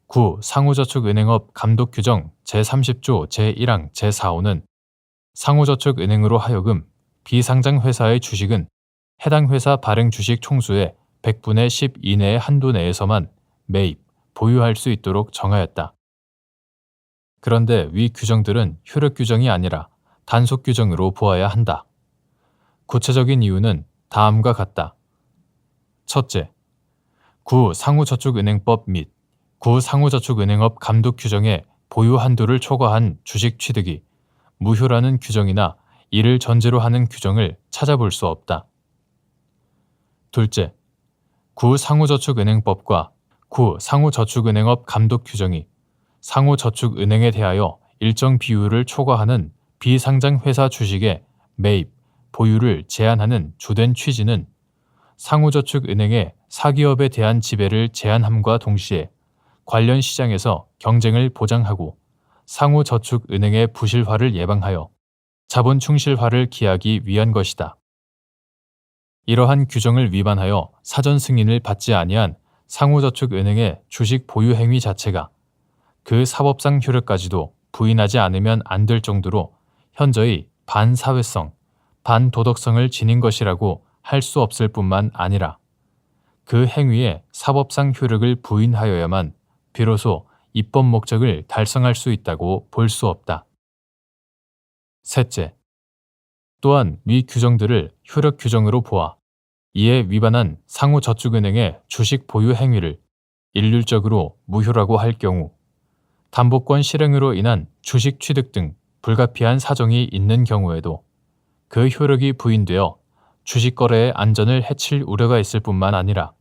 9. 상호저축은행업 감독규정 제30조 제1항 제4호는 상호저축은행으로 하여금 비상장 회사의 주식은 해당 회사 발행 주식 총수의 100분의 10 이내의 한도 내에서만 매입, 보유할 수 있도록 정하였다. 그런데 위 규정들은 효력 규정이 아니라 단속 규정으로 보아야 한다. 구체적인 이유는 다음과 같다. 첫째, 9. 상호저축은행법 및 9. 상호저축은행업 감독 규정의 보유 한도를 초과한 주식 취득이 무효라는 규정이나 이를 전제로 하는 규정을 찾아볼 수 없다. 둘째, 9. 상호저축은행법과 9. 상호저축은행업 감독 규정이 상호저축은행에 대하여 일정 비율을 초과하는 비상장 회사 주식의 매입, 보유를 제한하는 주된 취지는 상호저축은행의 사기업에 대한 지배를 제한함과 동시에 관련 시장에서 경쟁을 보장하고 상호저축은행의 부실화를 예방하여 자본 충실화를 기하기 위한 것이다. 이러한 규정을 위반하여 사전 승인을 받지 아니한 상호저축은행의 주식 보유 행위 자체가 그 사법상 효력까지도 부인하지 않으면 안 될 정도로 현저히 반사회성, 반도덕성을 지닌 것이라고 할 수 없을 뿐만 아니라 그 행위에 사법상 효력을 부인하여야만 비로소 입법 목적을 달성할 수 있다고 볼 수 없다. 셋째, 또한 위 규정들을 효력 규정으로 보아 이에 위반한 상호저축은행의 주식 보유 행위를 일률적으로 무효라고 할 경우 담보권 실행으로 인한 주식 취득 등 불가피한 사정이 있는 경우에도 그 효력이 부인되어 주식거래의 안전을 해칠 우려가 있을 뿐만 아니라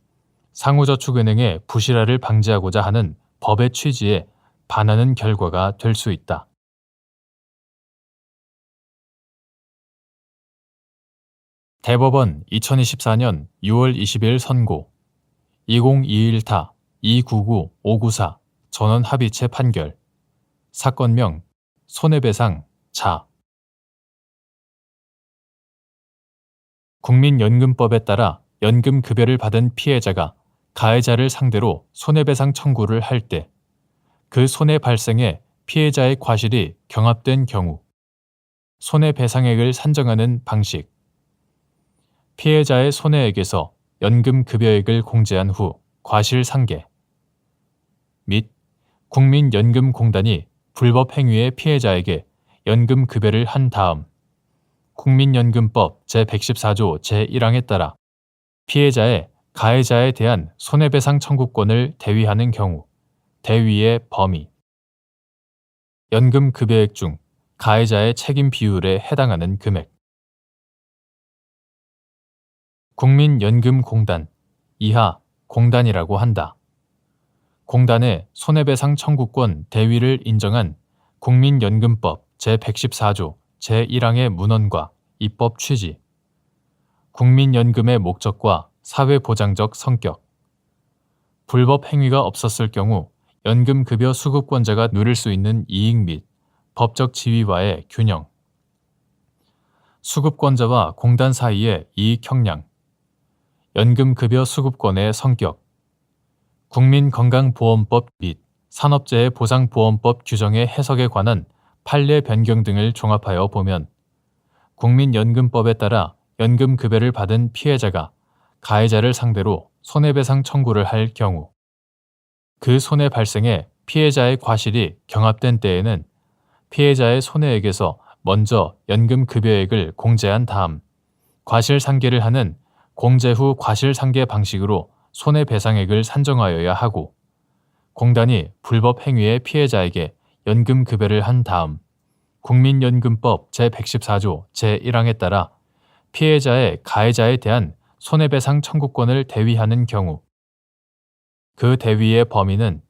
상호저축은행의 부실화를 방지하고자 하는 법의 취지에 반하는 결과가 될 수 있다. 대법원 2024년 6월 20일 선고 2021타 299594 전원 합의체 판결 사건명 손해배상 자 국민연금법에 따라 연금급여를 받은 피해자가 가해자를 상대로 손해배상 청구를 할 때 그 손해 발생에 피해자의 과실이 경합된 경우 손해배상액을 산정하는 방식 피해자의 손해액에서 연금급여액을 공제한 후 과실상계 및 국민연금공단이 불법 행위의 피해자에게 연금급여를 한 다음 국민연금법 제114조 제1항에 따라 피해자의 가해자에 대한 손해배상 청구권을 대위하는 경우 대위의 범위 연금 급여액 중 가해자의 책임 비율에 해당하는 금액 국민연금공단 이하 공단이라고 한다. 공단의 손해배상 청구권 대위를 인정한 국민연금법 제114조 제1항의 문헌과 입법 취지, 국민연금의 목적과 사회보장적 성격, 불법 행위가 없었을 경우 연금급여 수급권자가 누릴 수 있는 이익 및 법적 지위와의 균형, 수급권자와 공단 사이의 이익 형량, 연금급여 수급권의 성격, 국민건강보험법 및 산업재해 보상보험법 규정의 해석에 관한 판례 변경 등을 종합하여 보면 국민연금법에 따라 연금급여를 받은 피해자가 가해자를 상대로 손해배상 청구를 할 경우 그 손해 발생에 피해자의 과실이 경합된 때에는 피해자의 손해액에서 먼저 연금급여액을 공제한 다음 과실상계를 하는 공제 후 과실상계 방식으로 손해배상액을 산정하여야 하고 공단이 불법 행위의 피해자에게 연금급여를 한 다음 국민연금법 제114조 제1항에 따라 피해자의 가해자에 대한 손해배상 청구권을 대위하는 경우 그 대위의 범위는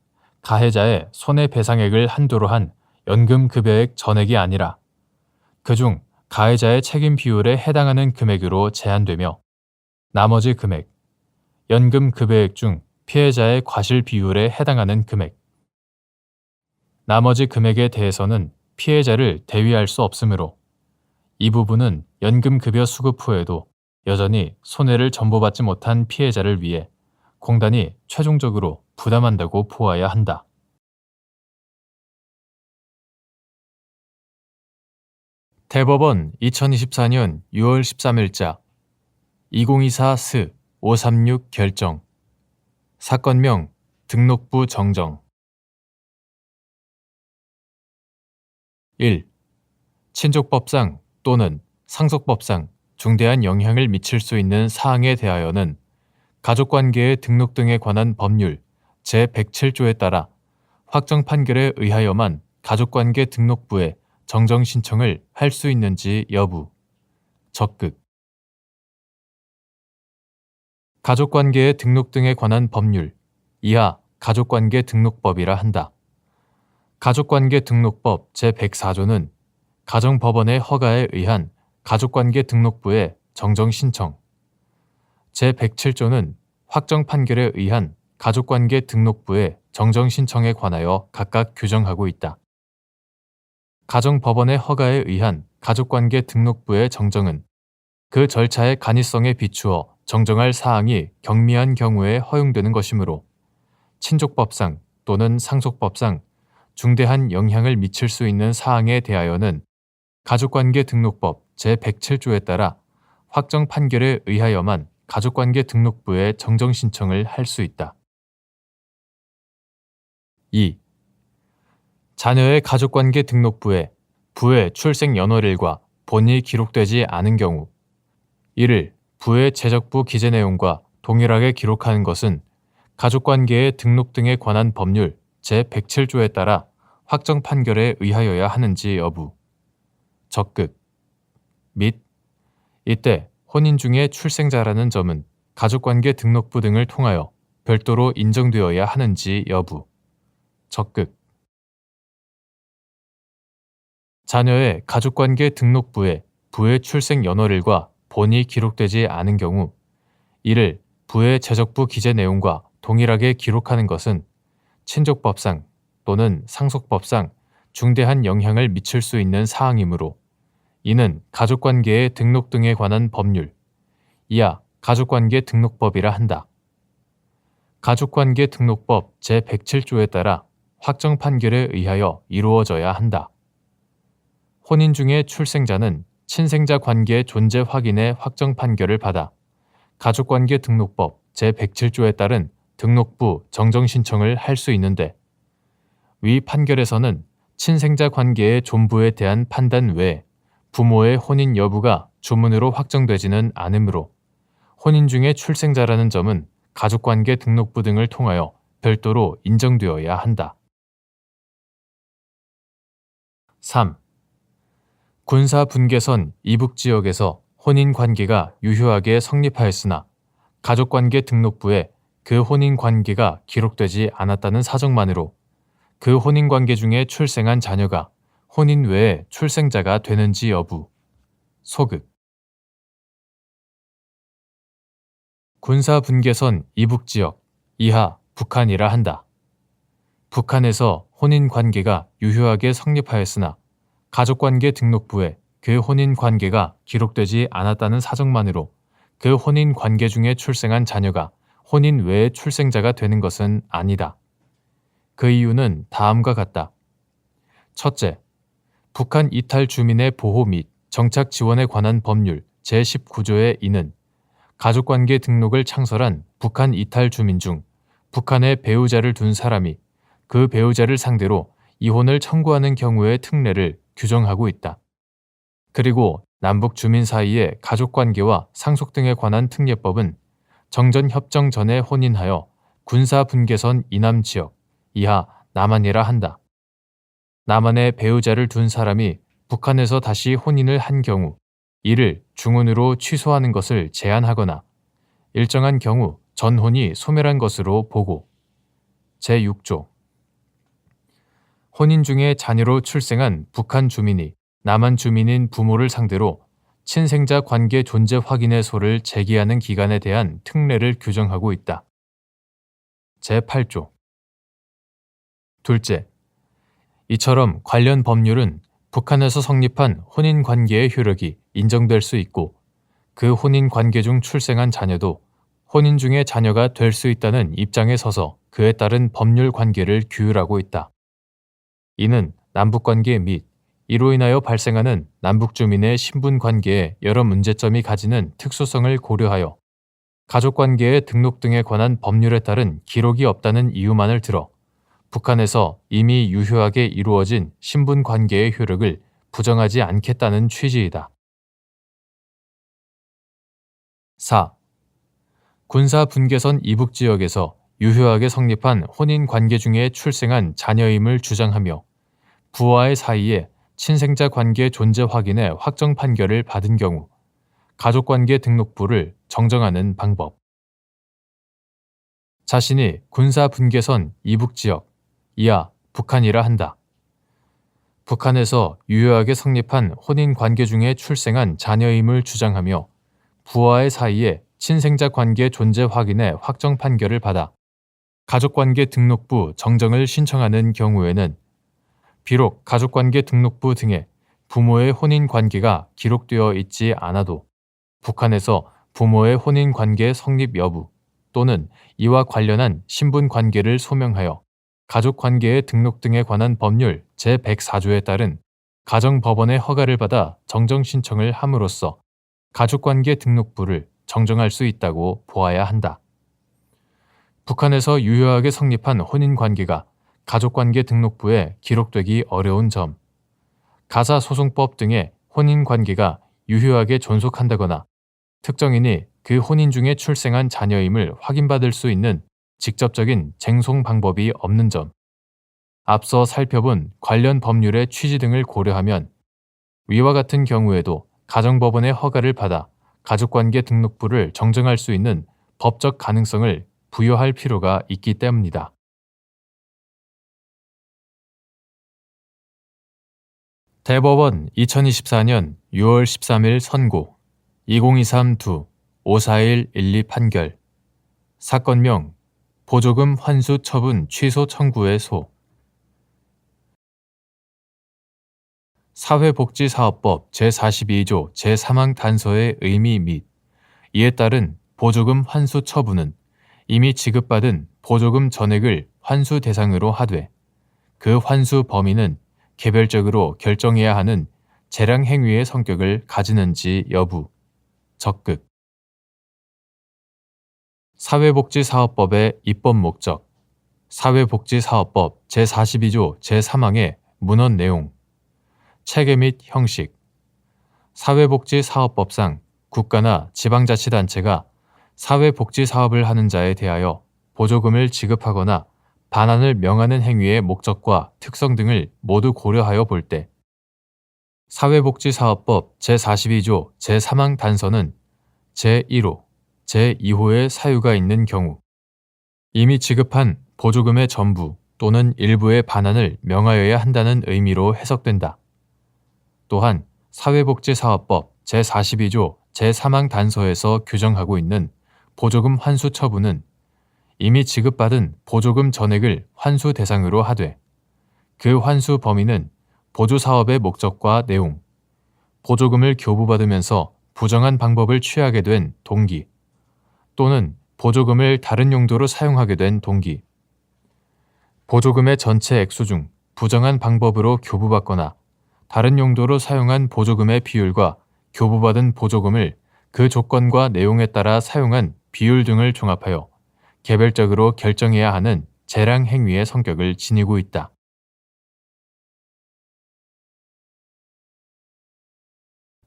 가해자의 손해배상액을 한도로 한 연금급여액 전액이 아니라 그중 가해자의 책임 비율에 해당하는 금액으로 제한되며 나머지 금액, 연금급여액 중 피해자의 과실 비율에 해당하는 금액, 나머지 금액에 대해서는 피해자를 대위할 수 없으므로 이 부분은 연금급여 수급 후에도 여전히 손해를 전보받지 못한 피해자를 위해 공단이 최종적으로 부담한다고 보아야 한다. 대법원 2024년 6월 13일자 2024스 536 결정 사건명 등록부 정정 1. 친족법상 또는 상속법상 중대한 영향을 미칠 수 있는 사항에 대하여는 가족관계의 등록 등에 관한 법률 제107조에 따라 확정 판결에 의하여만 가족관계 등록부에 정정 신청을 할 수 있는지 여부. 적극. 가족관계의 등록 등에 관한 법률 이하 가족관계 등록법이라 한다. 가족관계 등록법 제104조는 가정법원의 허가에 의한 가족관계 등록부의 정정 신청, 제107조는 확정 판결에 의한 가족관계 등록부의 정정 신청에 관하여 각각 규정하고 있다. 가정법원의 허가에 의한 가족관계 등록부의 정정은 그 절차의 간이성에 비추어 정정할 사항이 경미한 경우에 허용되는 것이므로 친족법상 또는 상속법상 중대한 영향을 미칠 수 있는 사항에 대하여는 가족관계 등록법 제107조에 따라 확정 판결에 의하여만 가족관계 등록부에 정정 신청을 할 수 있다. 2. 자녀의 가족관계 등록부에 부의 출생 연월일과 본이 기록되지 않은 경우 이를 부의 제적부 기재 내용과 동일하게 기록하는 것은 가족관계의 등록 등에 관한 법률 제107조에 따라 확정 판결에 의하여야 하는지 여부. 적극. 및 이때 혼인 중에 출생자라는 점은 가족관계 등록부 등을 통하여 별도로 인정되어야 하는지 여부. 적극. 자녀의 가족관계 등록부에 부의 출생 연월일과 본이 기록되지 않은 경우 이를 부의 제적부 기재 내용과 동일하게 기록하는 것은 친족법상 또는 상속법상 중대한 영향을 미칠 수 있는 사항이므로 이는 가족관계의 등록 등에 관한 법률 이하 가족관계 등록법이라 한다. 가족관계 등록법 제107조에 따라 확정 판결에 의하여 이루어져야 한다. 혼인 중에 출생자는 친생자 관계의 존재 확인의 확정 판결을 받아 가족관계 등록법 제107조에 따른 등록부 정정 신청을 할 수 있는데 위 판결에서는 친생자 관계의 존부에 대한 판단 외에 부모의 혼인 여부가 주문으로 확정되지는 않으므로 혼인 중에 출생자라는 점은 가족관계 등록부 등을 통하여 별도로 인정되어야 한다. 3. 군사분계선 이북지역에서 혼인관계가 유효하게 성립하였으나 가족관계 등록부에 그 혼인관계가 기록되지 않았다는 사정만으로 그 혼인관계 중에 출생한 자녀가 혼인 외에 출생자가 되는지 여부. 소극. 군사분계선 이북지역 이하 북한이라 한다. 북한에서 혼인관계가 유효하게 성립하였으나 가족관계 등록부에 그 혼인관계가 기록되지 않았다는 사정만으로 그 혼인관계 중에 출생한 자녀가 혼인 외의 출생자가 되는 것은 아니다. 그 이유는 다음과 같다. 첫째, 북한 이탈 주민의 보호 및 정착 지원에 관한 법률 제19조의 이는 가족관계 등록을 창설한 북한 이탈 주민 중 북한에 배우자를 둔 사람이 그 배우자를 상대로 이혼을 청구하는 경우의 특례를 규정하고 있다. 그리고 남북 주민 사이의 가족관계와 상속 등에 관한 특례법은 정전협정 전에 혼인하여 군사분계선 이남 지역 이하 남한이라 한다. 남한에 배우자를 둔 사람이 북한에서 다시 혼인을 한 경우 이를 중혼으로 취소하는 것을 제한하거나 일정한 경우 전혼이 소멸한 것으로 보고 제6조 혼인 중에 자녀로 출생한 북한 주민이 남한 주민인 부모를 상대로 친생자 관계 존재 확인의 소를 제기하는 기간에 대한 특례를 규정하고 있다. 제8조 둘째, 이처럼 관련 법률은 북한에서 성립한 혼인관계의 효력이 인정될 수 있고 그 혼인관계 중 출생한 자녀도 혼인 중에 자녀가 될 수 있다는 입장에 서서 그에 따른 법률 관계를 규율하고 있다. 이는 남북관계 및 이로 인하여 발생하는 남북주민의 신분관계에 여러 문제점이 가지는 특수성을 고려하여 가족관계의 등록 등에 관한 법률에 따른 기록이 없다는 이유만을 들어 북한에서 이미 유효하게 이루어진 신분관계의 효력을 부정하지 않겠다는 취지이다. 4. 군사분계선 이북지역에서 유효하게 성립한 혼인관계 중에 출생한 자녀임을 주장하며 부와의 사이에 친생자 관계 존재 확인의 확정 판결을 받은 경우 가족관계 등록부를 정정하는 방법. 자신이 군사분계선 이북지역 이하 북한이라 한다. 북한에서 유효하게 성립한 혼인관계 중에 출생한 자녀임을 주장하며 부와의 사이에 친생자 관계 존재 확인의 확정 판결을 받아 가족관계 등록부 정정을 신청하는 경우에는 비록 가족관계 등록부 등에 부모의 혼인관계가 기록되어 있지 않아도 북한에서 부모의 혼인관계 성립 여부 또는 이와 관련한 신분관계를 소명하여 가족관계의 등록 등에 관한 법률 제104조에 따른 가정법원의 허가를 받아 정정 신청을 함으로써 가족관계 등록부를 정정할 수 있다고 보아야 한다. 북한에서 유효하게 성립한 혼인관계가 가족관계 등록부에 기록되기 어려운 점, 가사소송법 등의 혼인관계가 유효하게 존속한다거나 특정인이 그 혼인 중에 출생한 자녀임을 확인받을 수 있는 직접적인 쟁송 방법이 없는 점, 앞서 살펴본 관련 법률의 취지 등을 고려하면 위와 같은 경우에도 가정법원의 허가를 받아 가족관계 등록부를 정정할 수 있는 법적 가능성을 부여할 필요가 있기 때문이다. 대법원 2024년 6월 13일 선고 2023-2 541-12 판결 사건명 보조금 환수 처분 취소 청구의 소 사회복지사업법 제42조 제3항 단서의 의미 및 이에 따른 보조금 환수 처분은 이미 지급받은 보조금 전액을 환수 대상으로 하되 그 환수 범위는 개별적으로 결정해야 하는 재량 행위의 성격을 가지는지 여부, 적극. 사회복지사업법의 입법 목적, 사회복지사업법 제42조 제3항의 문헌 내용, 체계 및 형식, 사회복지사업법상 국가나 지방자치단체가 사회복지사업을 하는 자에 대하여 보조금을 지급하거나 반환을 명하는 행위의 목적과 특성 등을 모두 고려하여 볼 때 사회복지사업법 제42조 제3항 단서는 제1호, 제2호의 사유가 있는 경우 이미 지급한 보조금의 전부 또는 일부의 반환을 명하여야 한다는 의미로 해석된다. 또한 사회복지사업법 제42조 제3항 단서에서 규정하고 있는 보조금 환수 처분은 이미 지급받은 보조금 전액을 환수 대상으로 하되 그 환수 범위는 보조사업의 목적과 내용, 보조금을 교부받으면서 부정한 방법을 취하게 된 동기 또는 보조금을 다른 용도로 사용하게 된 동기, 보조금의 전체 액수 중 부정한 방법으로 교부받거나 다른 용도로 사용한 보조금의 비율과 교부받은 보조금을 그 조건과 내용에 따라 사용한 비율 등을 종합하여 개별적으로 결정해야 하는 재량 행위의 성격을 지니고 있다.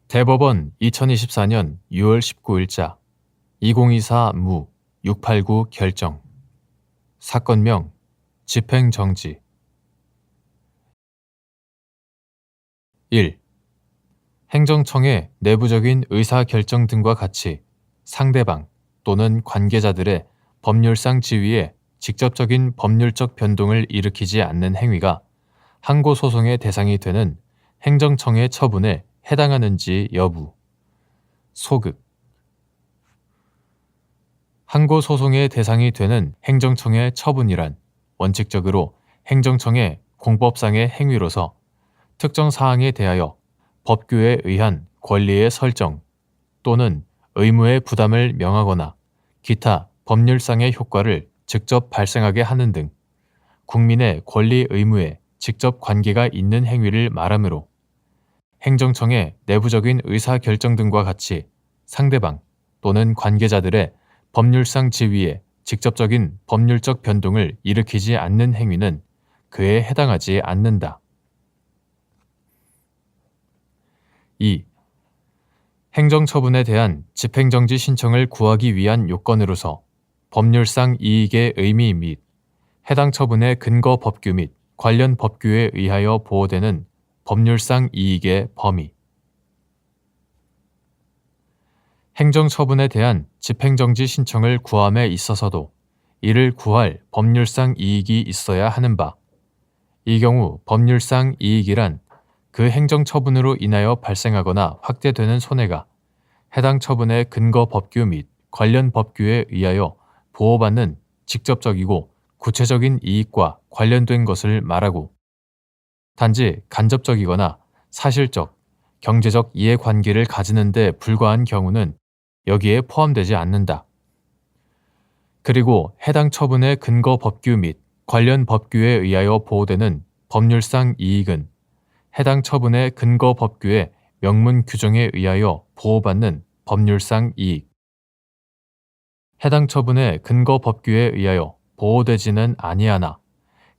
대법원 2024년 6월 19일자 2024 무 689 결정 사건명 집행정지 1. 행정청의 내부적인 의사결정 등과 같이 상대방 또는 관계자들의 법률상 지위에 직접적인 법률적 변동을 일으키지 않는 행위가 항고소송의 대상이 되는 행정청의 처분에 해당하는지 여부. 소극. 항고소송의 대상이 되는 행정청의 처분이란 원칙적으로 행정청의 공법상의 행위로서 특정 사항에 대하여 법규에 의한 권리의 설정 또는 의무의 부담을 명하거나 기타 법률상의 효과를 직접 발생하게 하는 등 국민의 권리 의무에 직접 관계가 있는 행위를 말하므로 행정청의 내부적인 의사결정 등과 같이 상대방 또는 관계자들의 법률상 지위에 직접적인 법률적 변동을 일으키지 않는 행위는 그에 해당하지 않는다. 2. 행정처분에 대한 집행정지 신청을 구하기 위한 요건으로서 법률상 이익의 의미 및 해당 처분의 근거 법규 및 관련 법규에 의하여 보호되는 법률상 이익의 범위. 행정처분에 대한 집행정지 신청을 구함에 있어서도 이를 구할 법률상 이익이 있어야 하는 바. 이 경우 법률상 이익이란 그 행정처분으로 인하여 발생하거나 확대되는 손해가 해당 처분의 근거 법규 및 관련 법규에 의하여 보호받는 직접적이고 구체적인 이익과 관련된 것을 말하고 단지 간접적이거나 사실적, 경제적 이해관계를 가지는 데 불과한 경우는 여기에 포함되지 않는다. 그리고 해당 처분의 근거 법규 및 관련 법규에 의하여 보호되는 법률상 이익은 해당 처분의 근거 법규의 명문 규정에 의하여 보호받는 법률상 이익. 해당 처분의 근거 법규에 의하여 보호되지는 아니하나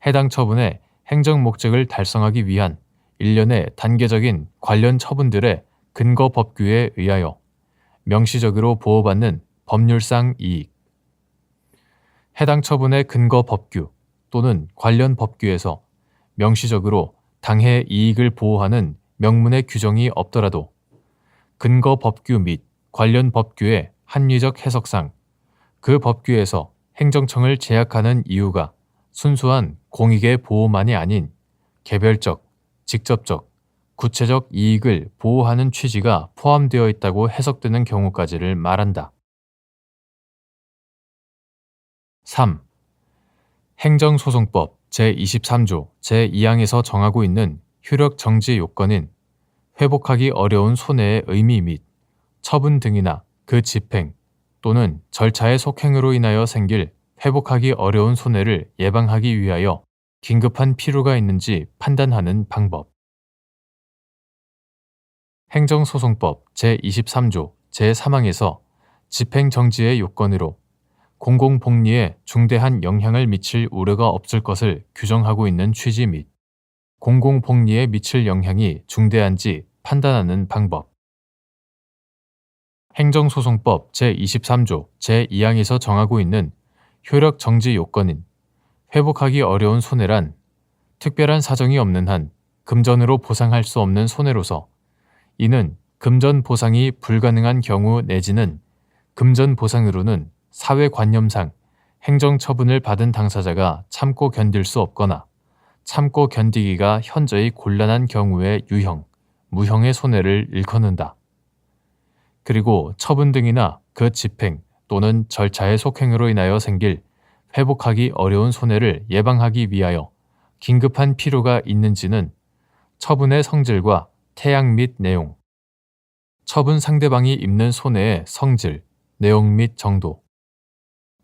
해당 처분의 행정 목적을 달성하기 위한 일련의 단계적인 관련 처분들의 근거 법규에 의하여 명시적으로 보호받는 법률상 이익. 해당 처분의 근거 법규 또는 관련 법규에서 명시적으로 당해 이익을 보호하는 명문의 규정이 없더라도 근거 법규 및 관련 법규의 합리적 해석상 그 법규에서 행정청을 제약하는 이유가 순수한 공익의 보호만이 아닌 개별적, 직접적, 구체적 이익을 보호하는 취지가 포함되어 있다고 해석되는 경우까지를 말한다. 3. 행정소송법 제23조 제2항에서 정하고 있는 효력 정지 요건인 회복하기 어려운 손해의 의미 및 처분 등이나 그 집행 또는 절차의 속행으로 인하여 생길 회복하기 어려운 손해를 예방하기 위하여 긴급한 필요가 있는지 판단하는 방법. 행정소송법 제23조 제3항에서 집행정지의 요건으로 공공복리에 중대한 영향을 미칠 우려가 없을 것을 규정하고 있는 취지 및 공공복리에 미칠 영향이 중대한지 판단하는 방법. 행정소송법 제23조 제2항에서 정하고 있는 효력 정지 요건인 회복하기 어려운 손해란 특별한 사정이 없는 한 금전으로 보상할 수 없는 손해로서 이는 금전 보상이 불가능한 경우 내지는 금전 보상으로는 사회관념상 행정처분을 받은 당사자가 참고 견딜 수 없거나 참고 견디기가 현저히 곤란한 경우에 유형, 무형의 손해를 일컫는다. 그리고 처분 등이나 그 집행 또는 절차의 속행으로 인하여 생길 회복하기 어려운 손해를 예방하기 위하여 긴급한 필요가 있는지는 처분의 성질과 태양 및 내용, 처분 상대방이 입는 손해의 성질, 내용 및 정도,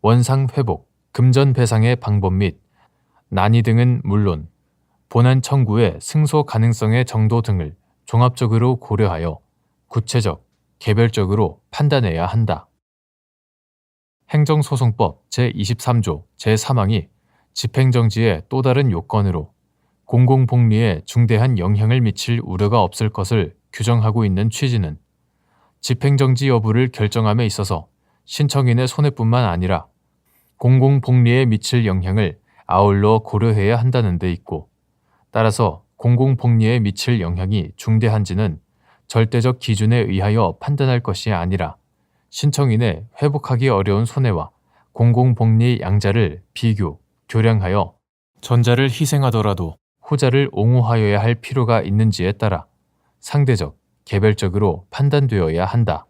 원상 회복, 금전 배상의 방법 및 난이 등은 물론 본안 청구의 승소 가능성의 정도 등을 종합적으로 고려하여 구체적, 개별적으로 판단해야 한다. 행정소송법 제23조 제3항이 집행정지의 또 다른 요건으로 공공복리에 중대한 영향을 미칠 우려가 없을 것을 규정하고 있는 취지는 집행정지 여부를 결정함에 있어서 신청인의 손해뿐만 아니라 공공복리에 미칠 영향을 아울러 고려해야 한다는 데 있고, 따라서 공공복리에 미칠 영향이 중대한지는 절대적 기준에 의하여 판단할 것이 아니라 신청인의 회복하기 어려운 손해와 공공복리 양자를 비교, 교량하여 전자를 희생하더라도 후자를 옹호하여야 할 필요가 있는지에 따라 상대적, 개별적으로 판단되어야 한다.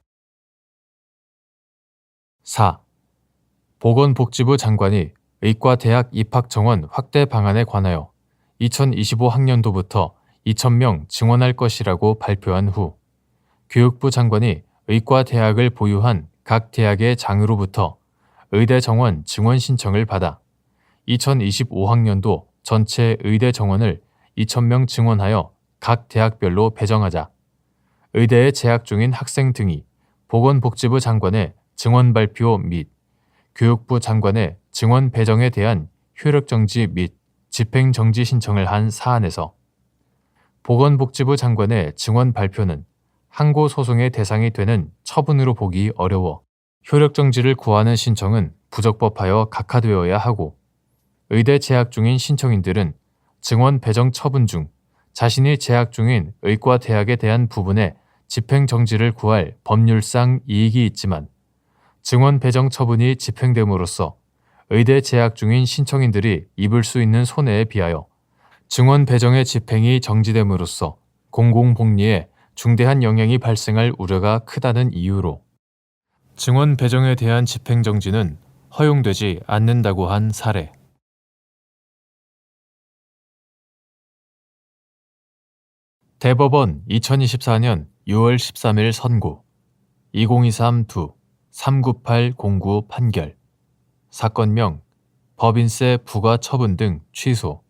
4. 보건복지부 장관이 의과대학 입학정원 확대 방안에 관하여 2025학년도부터 2,000명 증원할 것이라고 발표한 후 교육부 장관이 의과대학을 보유한 각 대학의 장으로부터 의대 정원 증원 신청을 받아 2025학년도 전체 의대 정원을 2,000명 증원하여 각 대학별로 배정하자 의대에 재학 중인 학생 등이 보건복지부 장관의 증원 발표 및 교육부 장관의 증원 배정에 대한 효력정지 및 집행정지 신청을 한 사안에서 보건복지부 장관의 증원 발표는 항고소송의 대상이 되는 처분으로 보기 어려워 효력정지를 구하는 신청은 부적법하여 각하되어야 하고 의대 재학 중인 신청인들은 증원 배정 처분 중 자신이 재학 중인 의과대학에 대한 부분에 집행정지를 구할 법률상 이익이 있지만 증원 배정 처분이 집행됨으로써 의대 재학 중인 신청인들이 입을 수 있는 손해에 비하여 증원 배정의 집행이 정지됨으로써 공공복리에 중대한 영향이 발생할 우려가 크다는 이유로 증원 배정에 대한 집행정지는 허용되지 않는다고 한 사례. 대법원 2024년 6월 13일 선고 2023-2 39809 판결 사건명 법인세 부과 처분 등 취소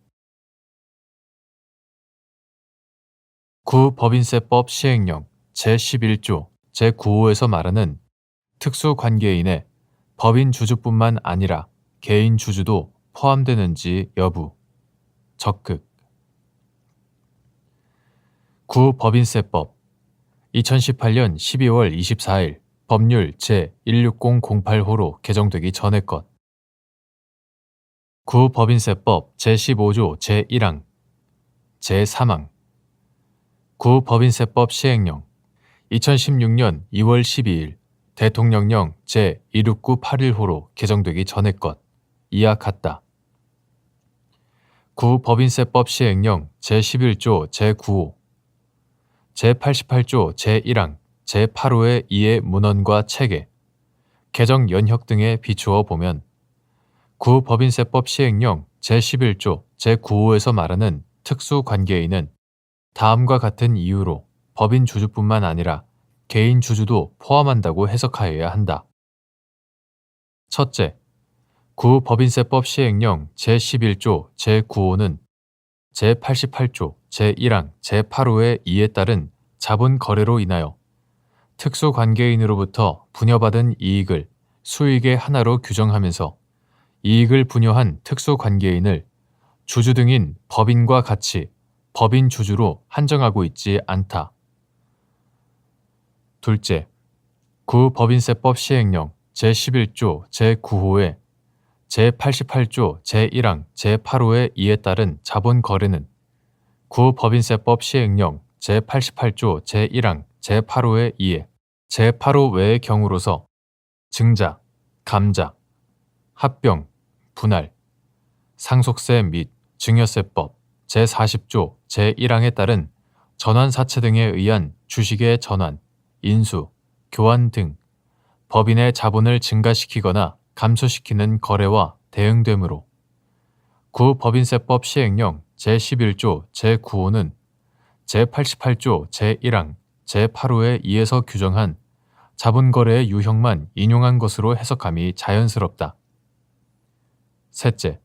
구법인세법 시행령 제11조 제9호에서 말하는 특수관계인의 법인 주주뿐만 아니라 개인 주주도 포함되는지 여부 적극 구법인세법 2018년 12월 24일 법률 제16008호로 개정되기 전의 것 구법인세법 제15조 제1항 제3항 구법인세법 시행령 2016년 2월 12일 대통령령 제16981호로 개정되기 전의 것 이와 같다. 구법인세법 시행령 제11조 제9호 제88조 제1항 제8호의 2의 문헌과 체계, 개정 연혁 등에 비추어 보면 구법인세법 시행령 제11조 제9호에서 말하는 특수관계인은 다음과 같은 이유로 법인 주주뿐만 아니라 개인 주주도 포함한다고 해석하여야 한다. 첫째, 구법인세법 시행령 제11조 제9호는 제88조 제1항 제8호의 2에 따른 자본 거래로 인하여 특수관계인으로부터 분여받은 이익을 수익의 하나로 규정하면서 이익을 분여한 특수관계인을 주주 등인 법인과 같이 법인 주주로 한정하고 있지 않다. 둘째, 구법인세법 시행령 제11조 제9호에 제88조 제1항 제8호의 2에 따른 자본 거래는 구법인세법 시행령 제88조 제1항 제8호의 2에 제8호 외의 경우로서 증자, 감자, 합병, 분할, 상속세 및 증여세법 제40조 제1항에 따른 전환사채 등에 의한 주식의 전환, 인수, 교환 등 법인의 자본을 증가시키거나 감소시키는 거래와 대응되므로 구법인세법 시행령 제11조 제9호는 제88조 제1항 제8호의 2에서 규정한 자본거래의 유형만 인용한 것으로 해석함이 자연스럽다. 셋째,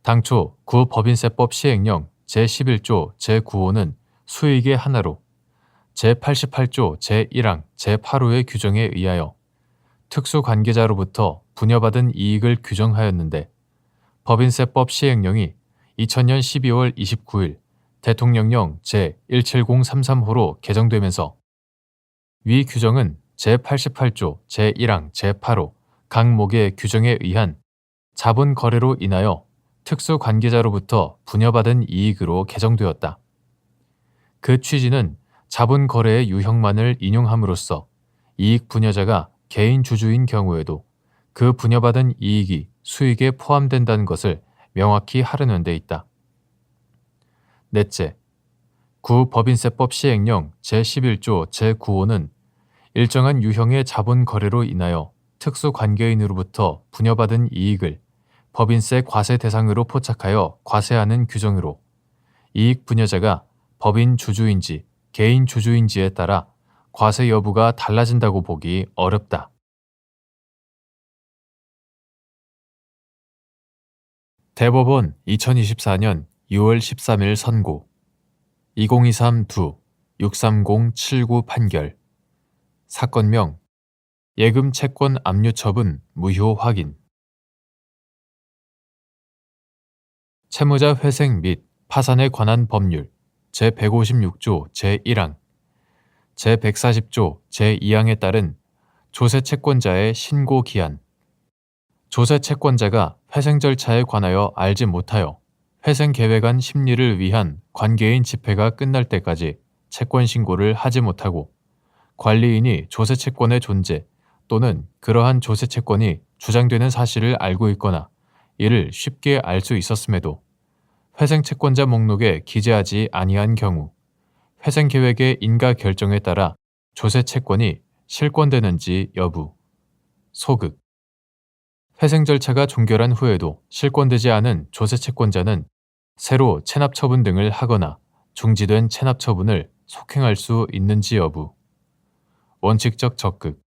당초 구법인세법 시행령 제11조 제9호는 수익의 하나로 제88조 제1항 제8호의 규정에 의하여 특수관계자로부터 분여받은 이익을 규정하였는데 법인세법 시행령이 2000년 12월 29일 대통령령 제17033호로 개정되면서 위 규정은 제88조 제1항 제8호 각 목의 규정에 의한 자본 거래로 인하여 특수관계자로부터 분여받은 이익으로 개정되었다. 그 취지는 자본 거래의 유형만을 인용함으로써 이익 분여자가 개인 주주인 경우에도 그 분여받은 이익이 수익에 포함된다는 것을 명확히 하려는 데 있다. 넷째, 구법인세법 시행령 제11조 제9호는 일정한 유형의 자본 거래로 인하여 특수관계인으로부터 분여받은 이익을 법인세 과세 대상으로 포착하여 과세하는 규정으로 이익 분여자가 법인 주주인지 개인 주주인지에 따라 과세 여부가 달라진다고 보기 어렵다. 대법원 2024년 6월 13일 선고 2023-2 63079 판결 사건명 예금 채권 압류 처분 무효 확인 채무자 회생 및 파산에 관한 법률 제156조 제1항 제140조 제2항에 따른 조세채권자의 신고 기한 조세채권자가 회생 절차에 관하여 알지 못하여 회생 계획안 심리를 위한 관계인 집회가 끝날 때까지 채권 신고를 하지 못하고 관리인이 조세채권의 존재 또는 그러한 조세채권이 주장되는 사실을 알고 있거나 이를 쉽게 알 수 있었음에도 회생채권자 목록에 기재하지 아니한 경우 회생계획의 인가 결정에 따라 조세채권이 실권되는지 여부 소극 회생 절차가 종결한 후에도 실권되지 않은 조세채권자는 새로 체납처분 등을 하거나 중지된 체납처분을 속행할 수 있는지 여부 원칙적 적극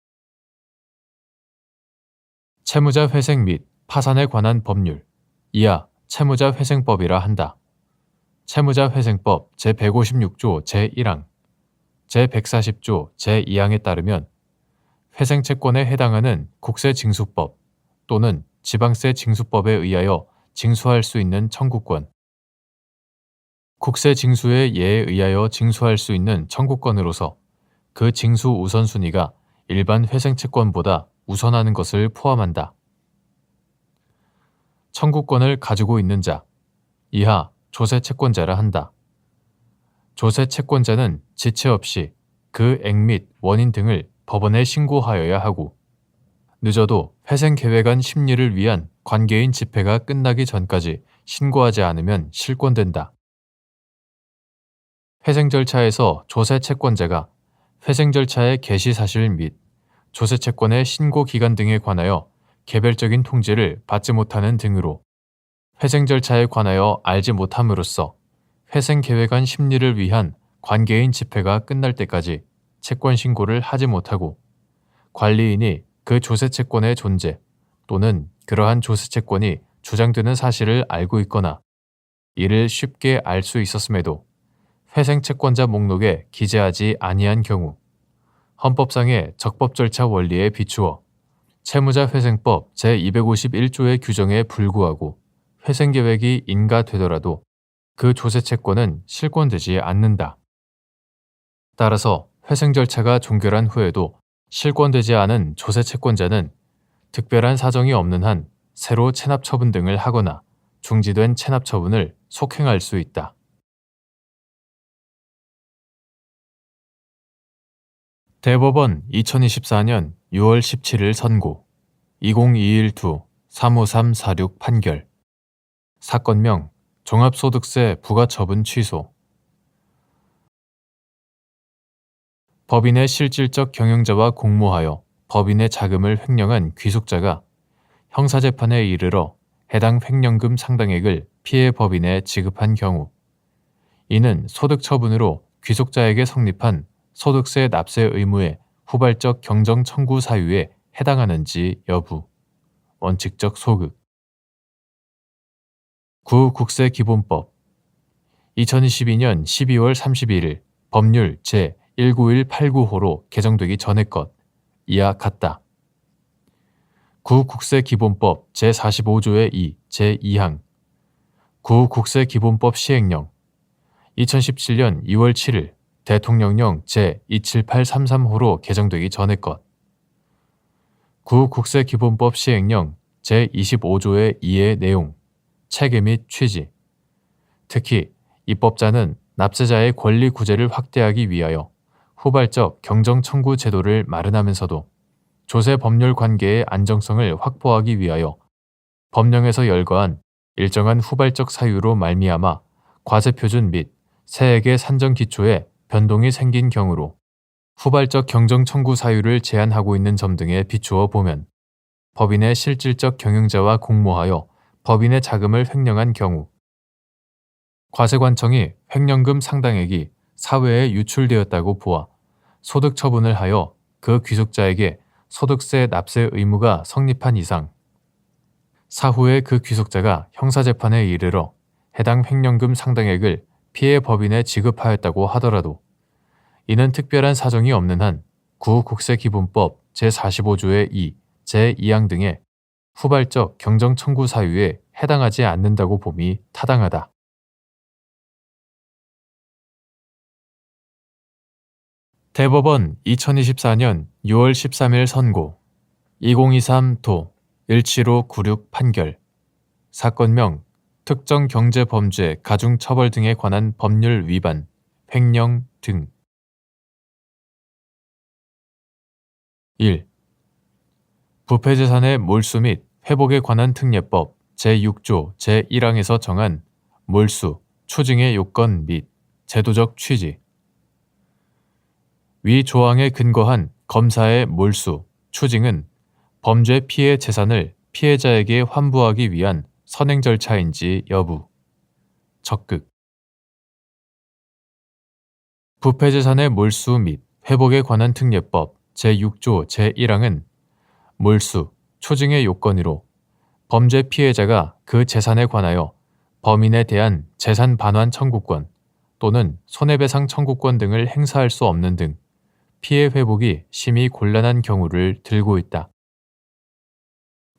채무자 회생 및 파산에 관한 법률 이하 채무자 회생법이라 한다. 채무자 회생법 제156조 제1항 제140조 제2항에 따르면 회생채권에 해당하는 국세징수법 또는 지방세 징수법에 의하여 징수할 수 있는 청구권 국세징수의 예에 의하여 징수할 수 있는 청구권으로서 그 징수 우선순위가 일반 회생채권보다 우선하는 것을 포함한다. 청구권을 가지고 있는 자 이하 조세채권자라 한다. 조세채권자는 지체 없이 그 액 및 원인 등을 법원에 신고하여야 하고 늦어도 회생계획안 심리를 위한 관계인 집회가 끝나기 전까지 신고하지 않으면 실권된다. 회생 절차에서 조세채권자가 회생 절차의 개시 사실 및 조세채권의 신고 기간 등에 관하여 개별적인 통지를 받지 못하는 등으로 회생 절차에 관하여 알지 못함으로써 회생계획안 심리를 위한 관계인 집회가 끝날 때까지 채권 신고를 하지 못하고 관리인이 그 조세채권의 존재 또는 그러한 조세채권이 주장되는 사실을 알고 있거나 이를 쉽게 알 수 있었음에도 회생채권자 목록에 기재하지 아니한 경우 헌법상의 적법 절차 원리에 비추어 채무자 회생법 제251조의 규정에 불구하고 회생계획이 인가되더라도 그 조세채권은 실권되지 않는다. 따라서 회생 절차가 종결한 후에도 실권되지 않은 조세 채권자는 특별한 사정이 없는 한 새로 체납 처분 등을 하거나 중지된 체납 처분을 속행할 수 있다. 대법원 2024년 6월 17일 선고 2021-2-35346 판결 사건명 종합소득세 부과처분 취소 법인의 실질적 경영자와 공모하여 법인의 자금을 횡령한 귀속자가 형사재판에 이르러 해당 횡령금 상당액을 피해 법인에 지급한 경우 이는 소득처분으로 귀속자에게 성립한 소득세 납세 의무의 후발적 경정 청구 사유에 해당하는지 여부 원칙적 소급 구국세기본법 2022년 12월 31일 법률 제19189호로 개정되기 전의 것 이하 같다. 구국세기본법 제45조의 2 제2항 구국세기본법 시행령 2017년 2월 7일 대통령령 제27833호로 개정되기 전의 것 구국세기본법 시행령 제25조의 2의 내용, 체계 및 취지 특히 입법자는 납세자의 권리 구제를 확대하기 위하여 후발적 경정 청구 제도를 마련하면서도 조세 법률 관계의 안정성을 확보하기 위하여 법령에서 열거한 일정한 후발적 사유로 말미암아 과세표준 및 세액의 산정 기초에 변동이 생긴 경우로 후발적 경정 청구 사유를 제한하고 있는 점 등에 비추어 보면 법인의 실질적 경영자와 공모하여 법인의 자금을 횡령한 경우 과세관청이 횡령금 상당액이 사회에 유출되었다고 보아 소득 처분을 하여 그 귀속자에게 소득세 납세 의무가 성립한 이상 사후에 그 귀속자가 형사재판에 이르러 해당 횡령금 상당액을 피해 법인에 지급하였다고 하더라도 이는 특별한 사정이 없는 한 구국세기본법 제45조의 2, 제2항 등의 후발적 경정 청구 사유에 해당하지 않는다고 봄이 타당하다. 대법원 2024년 6월 13일 선고 2023도 17596 판결 사건명 특정 경제범죄 가중처벌 등에 관한 법률 위반, 횡령 등 1. 부패재산의 몰수 및 회복에 관한 특례법 제6조 제1항에서 정한 몰수, 추징의 요건 및 제도적 취지 위 조항에 근거한 검사의 몰수, 추징은 범죄 피해 재산을 피해자에게 환부하기 위한 선행 절차인지 여부 적극 부패재산의 몰수 및 회복에 관한 특례법 제6조 제1항은 몰수, 추징의 요건으로 범죄 피해자가 그 재산에 관하여 범인에 대한 재산 반환 청구권 또는 손해배상 청구권 등을 행사할 수 없는 등 피해 회복이 심히 곤란한 경우를 들고 있다.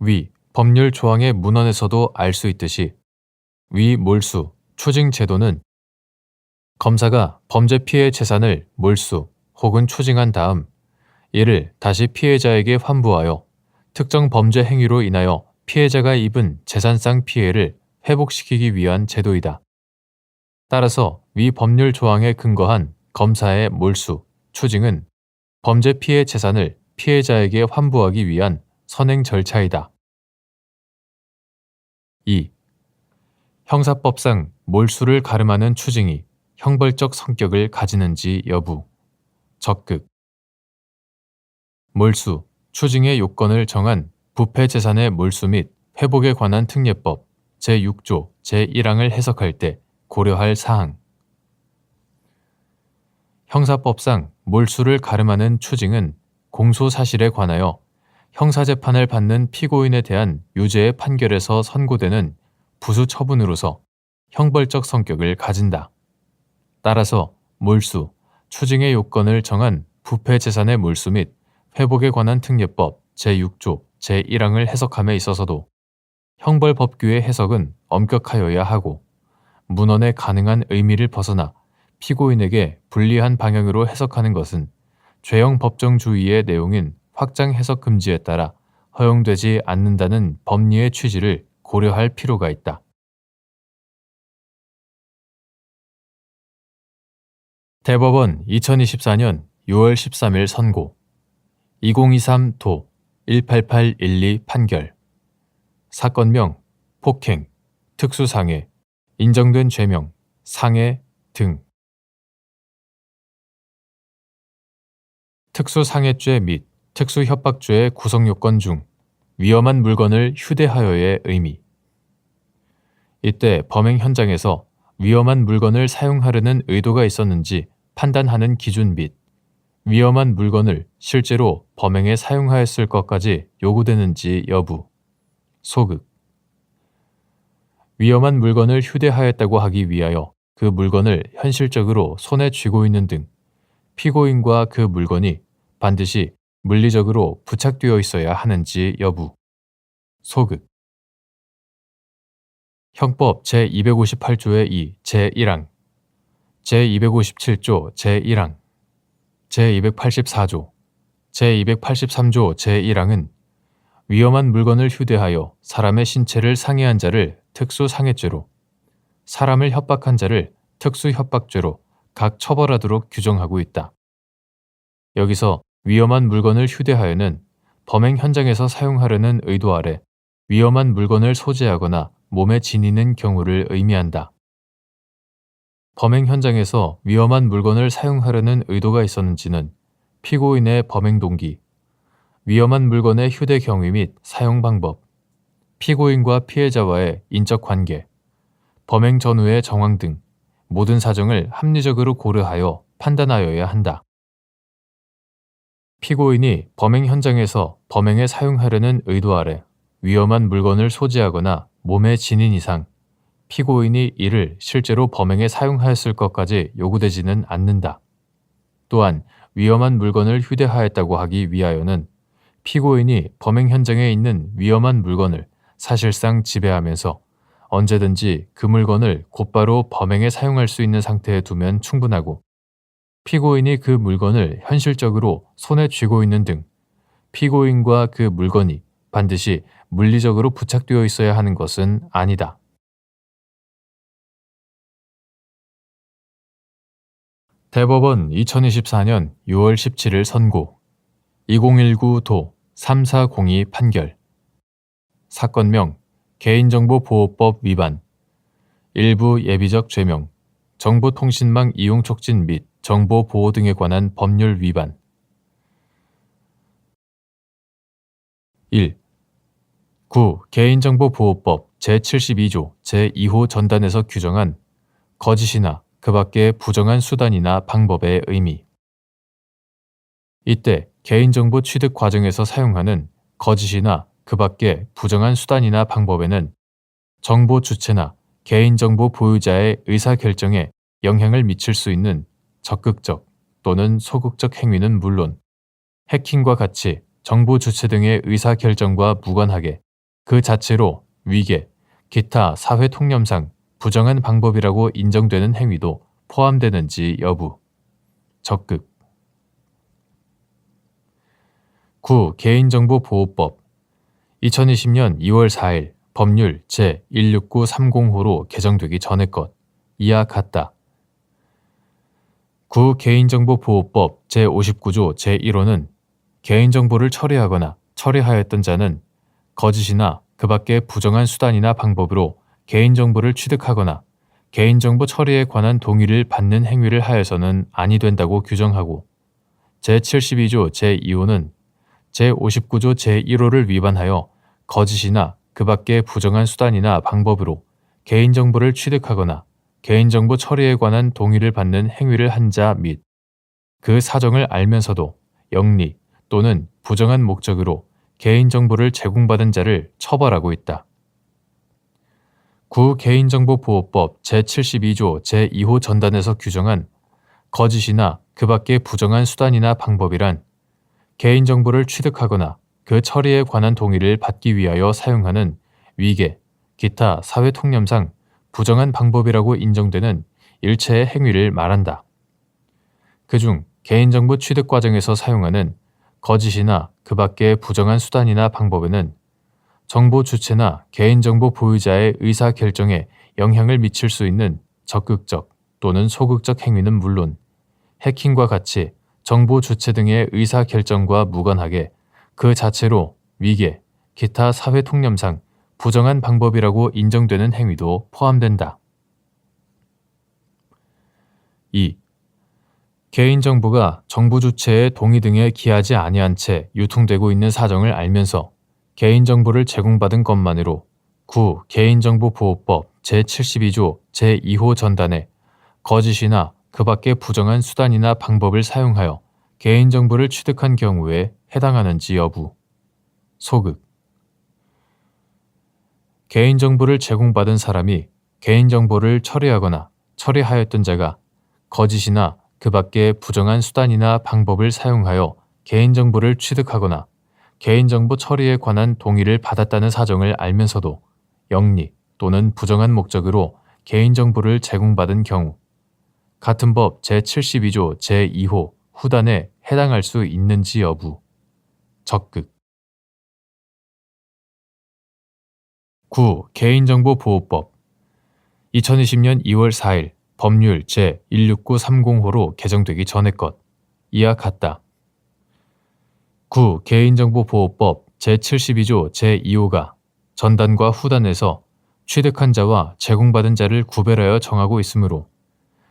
위 법률 조항의 문헌에서도 알 수 있듯이 위 몰수, 추징 제도는 검사가 범죄 피해 재산을 몰수 혹은 추징한 다음 이를 다시 피해자에게 환부하여 특정 범죄 행위로 인하여 피해자가 입은 재산상 피해를 회복시키기 위한 제도이다. 따라서 위 법률 조항에 근거한 검사의 몰수, 추징은 범죄 피해 재산을 피해자에게 환부하기 위한 선행 절차이다. 2. 형사법상 몰수를 가름하는 추징이 형벌적 성격을 가지는지 여부 적극 몰수, 추징의 요건을 정한 부패재산의 몰수 및 회복에 관한 특례법 제6조 제1항을 해석할 때 고려할 사항 형사법상 몰수를 가름하는 추징은 공소사실에 관하여 형사재판을 받는 피고인에 대한 유죄의 판결에서 선고되는 부수 처분으로서 형벌적 성격을 가진다. 따라서 몰수, 추징의 요건을 정한 부패재산의 몰수 및 회복에 관한 특례법 제6조 제1항을 해석함에 있어서도 형벌법규의 해석은 엄격하여야 하고 문헌의 가능한 의미를 벗어나 피고인에게 불리한 방향으로 해석하는 것은 죄형 법정주의의 내용인 확장 해석 금지에 따라 허용되지 않는다는 법리의 취지를 고려할 필요가 있다. 대법원 2024년 6월 13일 선고 2023도 18812 판결 사건명 폭행, 특수상해, 인정된 죄명, 상해 등 특수상해죄 및 특수협박죄의 구성요건 중 위험한 물건을 휴대하여의 의미. 이때 범행 현장에서 위험한 물건을 사용하려는 의도가 있었는지 판단하는 기준 및 위험한 물건을 실제로 범행에 사용하였을 것까지 요구되는지 여부. 소극. 위험한 물건을 휴대하였다고 하기 위하여 그 물건을 현실적으로 손에 쥐고 있는 등 피고인과 그 물건이 반드시 물리적으로 부착되어 있어야 하는지 여부. 소극. 형법 제258조의 2 제1항, 제257조 제1항, 제284조, 제283조 제1항은 위험한 물건을 휴대하여 사람의 신체를 상해한 자를 특수상해죄로, 사람을 협박한 자를 특수협박죄로 각 처벌하도록 규정하고 있다. 여기서 위험한 물건을 휴대하여는 범행 현장에서 사용하려는 의도 아래 위험한 물건을 소지하거나 몸에 지니는 경우를 의미한다. 범행 현장에서 위험한 물건을 사용하려는 의도가 있었는지는 피고인의 범행 동기, 위험한 물건의 휴대 경위 및 사용 방법, 피고인과 피해자와의 인적 관계, 범행 전후의 정황 등 모든 사정을 합리적으로 고려하여 판단하여야 한다. 피고인이 범행 현장에서 범행에 사용하려는 의도 아래 위험한 물건을 소지하거나 몸에 지닌 이상 피고인이 이를 실제로 범행에 사용하였을 것까지 요구되지는 않는다. 또한 위험한 물건을 휴대하였다고 하기 위하여는 피고인이 범행 현장에 있는 위험한 물건을 사실상 지배하면서 언제든지 그 물건을 곧바로 범행에 사용할 수 있는 상태에 두면 충분하고, 피고인이 그 물건을 현실적으로 손에 쥐고 있는 등 피고인과 그 물건이 반드시 물리적으로 부착되어 있어야 하는 것은 아니다. 대법원 2024년 6월 17일 선고 2019도 3402 판결 사건명 개인정보보호법 위반 일부 예비적 죄명 정보통신망 이용 촉진 및 정보보호 등에 관한 법률 위반 1. 개인정보보호법 제72조 제2호 전단에서 규정한 거짓이나 그 밖의 부정한 수단이나 방법의 의미. 이때 개인정보 취득 과정에서 사용하는 거짓이나 그 밖의 부정한 수단이나 방법에는 정보 주체나 개인정보 보유자의 의사결정에 영향을 미칠 수 있는 적극적 또는 소극적 행위는 물론 해킹과 같이 정보 주체 등의 의사결정과 무관하게 그 자체로 위계, 기타 사회 통념상 부정한 방법이라고 인정되는 행위도 포함되는지 여부. 적극. 9. 개인정보보호법 2020년 2월 4일 법률 제16930호로 개정되기 전의 것 이하 같다. 9. 개인정보보호법 제59조 제1호는 개인정보를 처리하거나 처리하였던 자는 거짓이나 그 밖의 부정한 수단이나 방법으로 개인정보를 취득하거나 개인정보 처리에 관한 동의를 받는 행위를 하여서는 아니 된다고 규정하고, 제72조 제2호는 제59조 제1호를 위반하여 거짓이나 그 밖의 부정한 수단이나 방법으로 개인정보를 취득하거나 개인정보 처리에 관한 동의를 받는 행위를 한 자 및 그 사정을 알면서도 영리 또는 부정한 목적으로 개인정보를 제공받은 자를 처벌하고 있다. 9. 개인정보보호법 제72조 제2호 전단에서 규정한 거짓이나 그 밖의 부정한 수단이나 방법이란 개인정보를 취득하거나 그 처리에 관한 동의를 받기 위하여 사용하는 위계, 기타 사회 통념상 부정한 방법이라고 인정되는 일체의 행위를 말한다. 그중 개인정보 취득 과정에서 사용하는 거짓이나 그 밖의 부정한 수단이나 방법에는 정보 주체나 개인정보 보유자의 의사결정에 영향을 미칠 수 있는 적극적 또는 소극적 행위는 물론 해킹과 같이 정보 주체 등의 의사결정과 무관하게 그 자체로 위계, 기타 사회 통념상 부정한 방법이라고 인정되는 행위도 포함된다. 2. 개인정보가 정부 주체의 동의 등에 기하지 아니한 채 유통되고 있는 사정을 알면서 개인정보를 제공받은 것만으로 구 개인정보보호법 제72조 제2호 전단에 거짓이나 그 밖의 부정한 수단이나 방법을 사용하여 개인정보를 취득한 경우에 해당하는지 여부. 소극. 개인정보를 제공받은 사람이 개인정보를 처리하거나 처리하였던 자가 거짓이나 그 밖의 부정한 수단이나 방법을 사용하여 개인정보를 취득하거나 개인정보 처리에 관한 동의를 받았다는 사정을 알면서도 영리 또는 부정한 목적으로 개인정보를 제공받은 경우 같은 법 제72조 제2호 후단에 해당할 수 있는지 여부. 적극. 9. 개인정보보호법 2020년 2월 4일 법률 제16930호로 개정되기 전의 것. 이와 같다. 9. 개인정보보호법 제72조 제2호가 전단과 후단에서 취득한 자와 제공받은 자를 구별하여 정하고 있으므로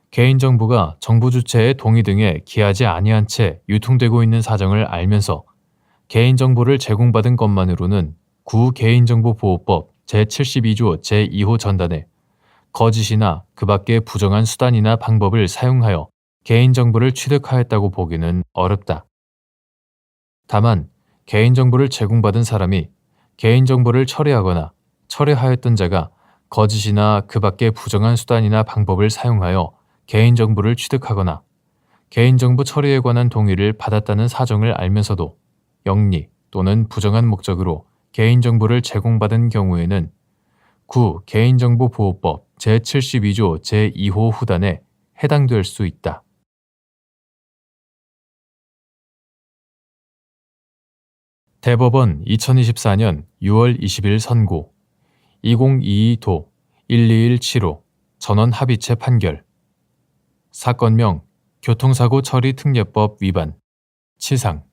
개인정보가 정부 주체의 동의 등에 기하지 아니한 채 유통되고 있는 사정을 알면서 개인정보를 제공받은 것만으로는 구 개인정보보호법 제72조 제2호 전단에 거짓이나 그 밖의 부정한 수단이나 방법을 사용하여 개인정보를 취득하였다고 보기는 어렵다. 다만 개인정보를 제공받은 사람이 개인정보를 처리하거나 처리하였던 자가 거짓이나 그 밖의 부정한 수단이나 방법을 사용하여 개인정보를 취득하거나 개인정보 처리에 관한 동의를 받았다는 사정을 알면서도 영리 또는 부정한 목적으로 개인정보를 제공받은 경우에는 구 개인정보보호법 제72조 제2호 후단에 해당될 수 있다. 대법원 2024년 6월 20일 선고 2022도 12175 전원 합의체 판결 사건명 교통사고 처리 특례법 위반 치상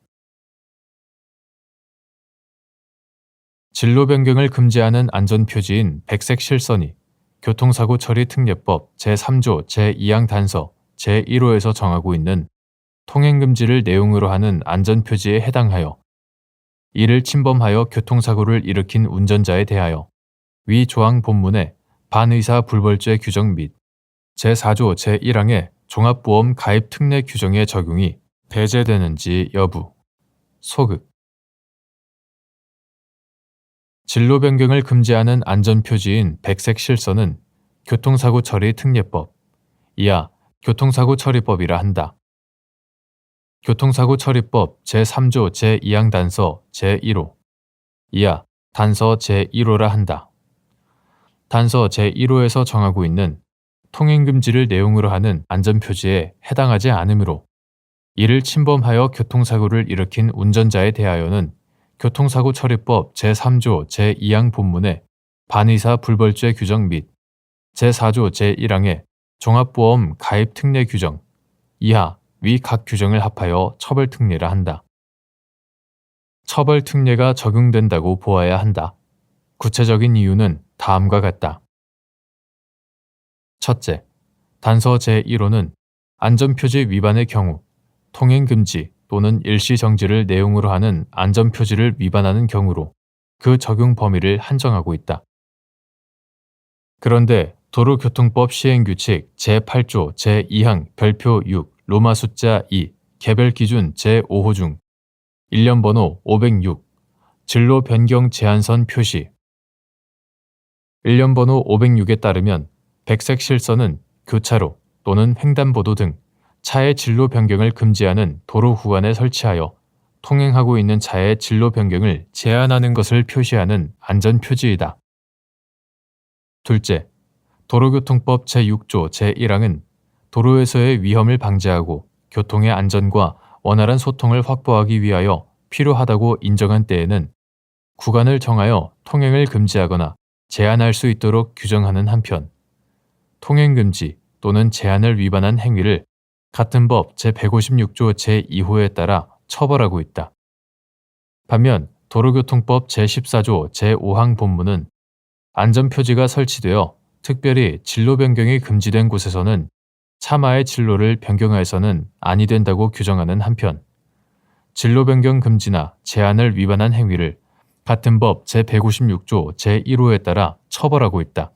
진로 변경을 금지하는 안전표지인 백색 실선이 교통사고 처리 특례법 제3조 제2항 단서 제1호에서 정하고 있는 통행금지를 내용으로 하는 안전표지에 해당하여 이를 침범하여 교통사고를 일으킨 운전자에 대하여 위 조항 본문의 반의사 불벌죄 규정 및 제4조 제1항의 종합보험 가입 특례 규정의 적용이 배제되는지 여부. 소극. 진로 변경을 금지하는 안전표지인 백색 실선은 교통사고 처리 특례법, 이하 교통사고 처리법이라 한다. 교통사고 처리법 제3조 제2항 단서 제1호, 이하 단서 제1호라 한다. 단서 제1호에서 정하고 있는 통행금지를 내용으로 하는 안전표지에 해당하지 않으므로 이를 침범하여 교통사고를 일으킨 운전자에 대하여는 교통사고 처리법 제3조 제2항 본문의 반의사 불벌죄 규정 및 제4조 제1항의 종합보험 가입 특례 규정 이하 위 각 규정을 합하여 처벌 특례라 한다. 처벌 특례가 적용된다고 보아야 한다. 구체적인 이유는 다음과 같다. 첫째, 단서 제1호는 안전표지 위반의 경우 통행금지 또는 일시정지를 내용으로 하는 안전표지를 위반하는 경우로 그 적용 범위를 한정하고 있다. 그런데 도로교통법 시행규칙 제8조 제2항 별표 6 로마 숫자 2 개별 기준 제5호 중 일련 번호 506 진로 변경 제한선 표시 일련 번호 506에 따르면 백색 실선은 교차로 또는 횡단보도 등 차의 진로 변경을 금지하는 도로 구간에 설치하여 통행하고 있는 차의 진로 변경을 제한하는 것을 표시하는 안전표지이다. 둘째, 도로교통법 제6조 제1항은 도로에서의 위험을 방지하고 교통의 안전과 원활한 소통을 확보하기 위하여 필요하다고 인정한 때에는 구간을 정하여 통행을 금지하거나 제한할 수 있도록 규정하는 한편, 통행금지 또는 제한을 위반한 행위를 같은 법 제156조 제2호에 따라 처벌하고 있다. 반면 도로교통법 제14조 제5항 본문은 안전표지가 설치되어 특별히 진로 변경이 금지된 곳에서는 차마의 진로를 변경하여서는 아니 된다고 규정하는 한편, 진로 변경 금지나 제한을 위반한 행위를 같은 법 제156조 제1호에 따라 처벌하고 있다.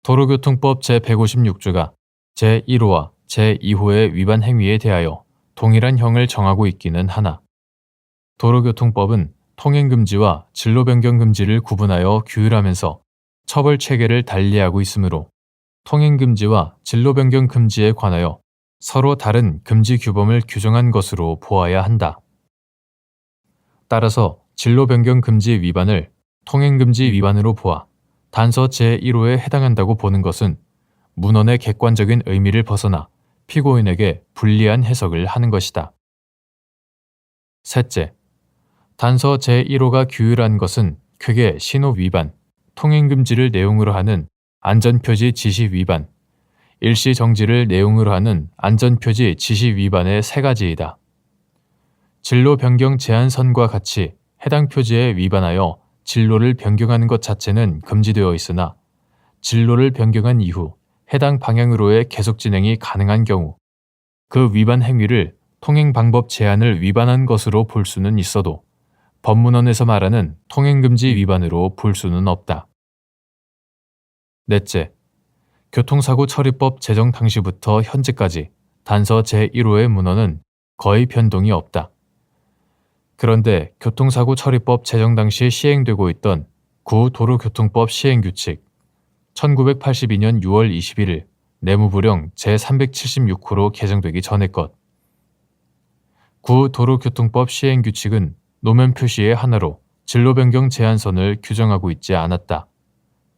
도로교통법 제156조가 제1호와 제2호의 위반 행위에 대하여 동일한 형을 정하고 있기는 하나, 도로교통법은 통행금지와 진로변경금지를 구분하여 규율하면서 처벌 체계를 달리하고 있으므로 통행금지와 진로변경금지에 관하여 서로 다른 금지 규범을 규정한 것으로 보아야 한다. 따라서 진로변경금지 위반을 통행금지 위반으로 보아 단서 제1호에 해당한다고 보는 것은 문헌의 객관적인 의미를 벗어나 피고인에게 불리한 해석을 하는 것이다. 셋째, 단서 제1호가 규율한 것은 크게 신호 위반, 통행금지를 내용으로 하는 안전표지 지시 위반, 일시 정지를 내용으로 하는 안전표지 지시 위반의 세 가지이다. 진로 변경 제한선과 같이 해당 표지에 위반하여 진로를 변경하는 것 자체는 금지되어 있으나 진로를 변경한 이후 해당 방향으로의 계속 진행이 가능한 경우 그 위반 행위를 통행 방법 제한을 위반한 것으로 볼 수는 있어도 법문헌에서 말하는 통행금지 위반으로 볼 수는 없다. 넷째, 교통사고 처리법 제정 당시부터 현재까지 단서 제1호의 문헌은 거의 변동이 없다. 그런데 교통사고 처리법 제정 당시 시행되고 있던 구도로교통법 시행규칙 1982년 6월 21일 내무부령 제376호로 개정되기 전의 것. 구도로교통법 시행규칙은 노면 표시의 하나로 진로변경 제한선을 규정하고 있지 않았다.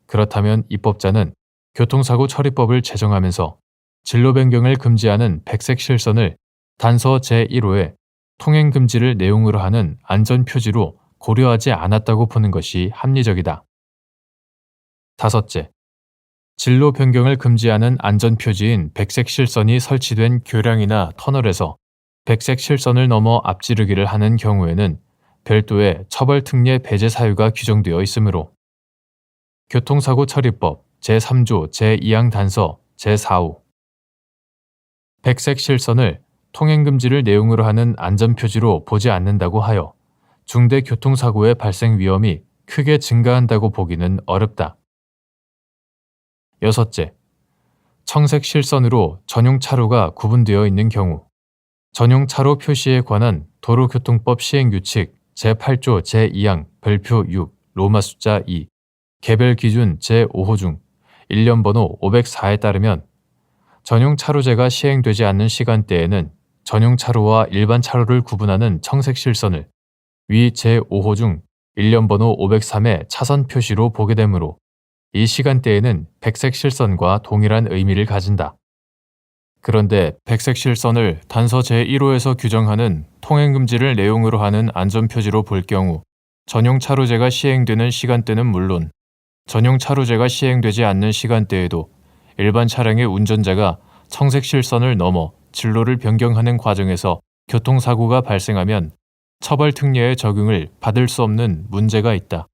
그렇다면 입법자는 교통사고 처리법을 제정하면서 진로변경을 금지하는 백색 실선을 단서 제1호에 통행금지를 내용으로 하는 안전표지로 고려하지 않았다고 보는 것이 합리적이다. 다섯째, 진로 변경을 금지하는 안전표지인 백색 실선이 설치된 교량이나 터널에서 백색 실선을 넘어 앞지르기를 하는 경우에는 별도의 처벌특례 배제 사유가 규정되어 있으므로 교통사고 처리법 제3조 제2항 단서 제4호 백색 실선을 통행금지를 내용으로 하는 안전표지로 보지 않는다고 하여 중대교통사고의 발생 위험이 크게 증가한다고 보기는 어렵다. 여섯째, 청색 실선으로 전용 차로가 구분되어 있는 경우 전용 차로 표시에 관한 도로교통법 시행규칙 제8조 제2항 별표 6 로마 숫자 2 개별 기준 제5호 중 일련 번호 504에 따르면 전용 차로제가 시행되지 않는 시간대에는 전용 차로와 일반 차로를 구분하는 청색 실선을 위 제5호 중 일련 번호 503의 차선 표시로 보게 되므로 이 시간대에는 백색 실선과 동일한 의미를 가진다. 그런데 백색 실선을 단서 제1호에서 규정하는 통행금지를 내용으로 하는 안전표지로 볼 경우 전용 차로제가 시행되는 시간대는 물론 전용 차로제가 시행되지 않는 시간대에도 일반 차량의 운전자가 청색 실선을 넘어 진로를 변경하는 과정에서 교통사고가 발생하면 처벌특례의 적용을 받을 수 없는 문제가 있다.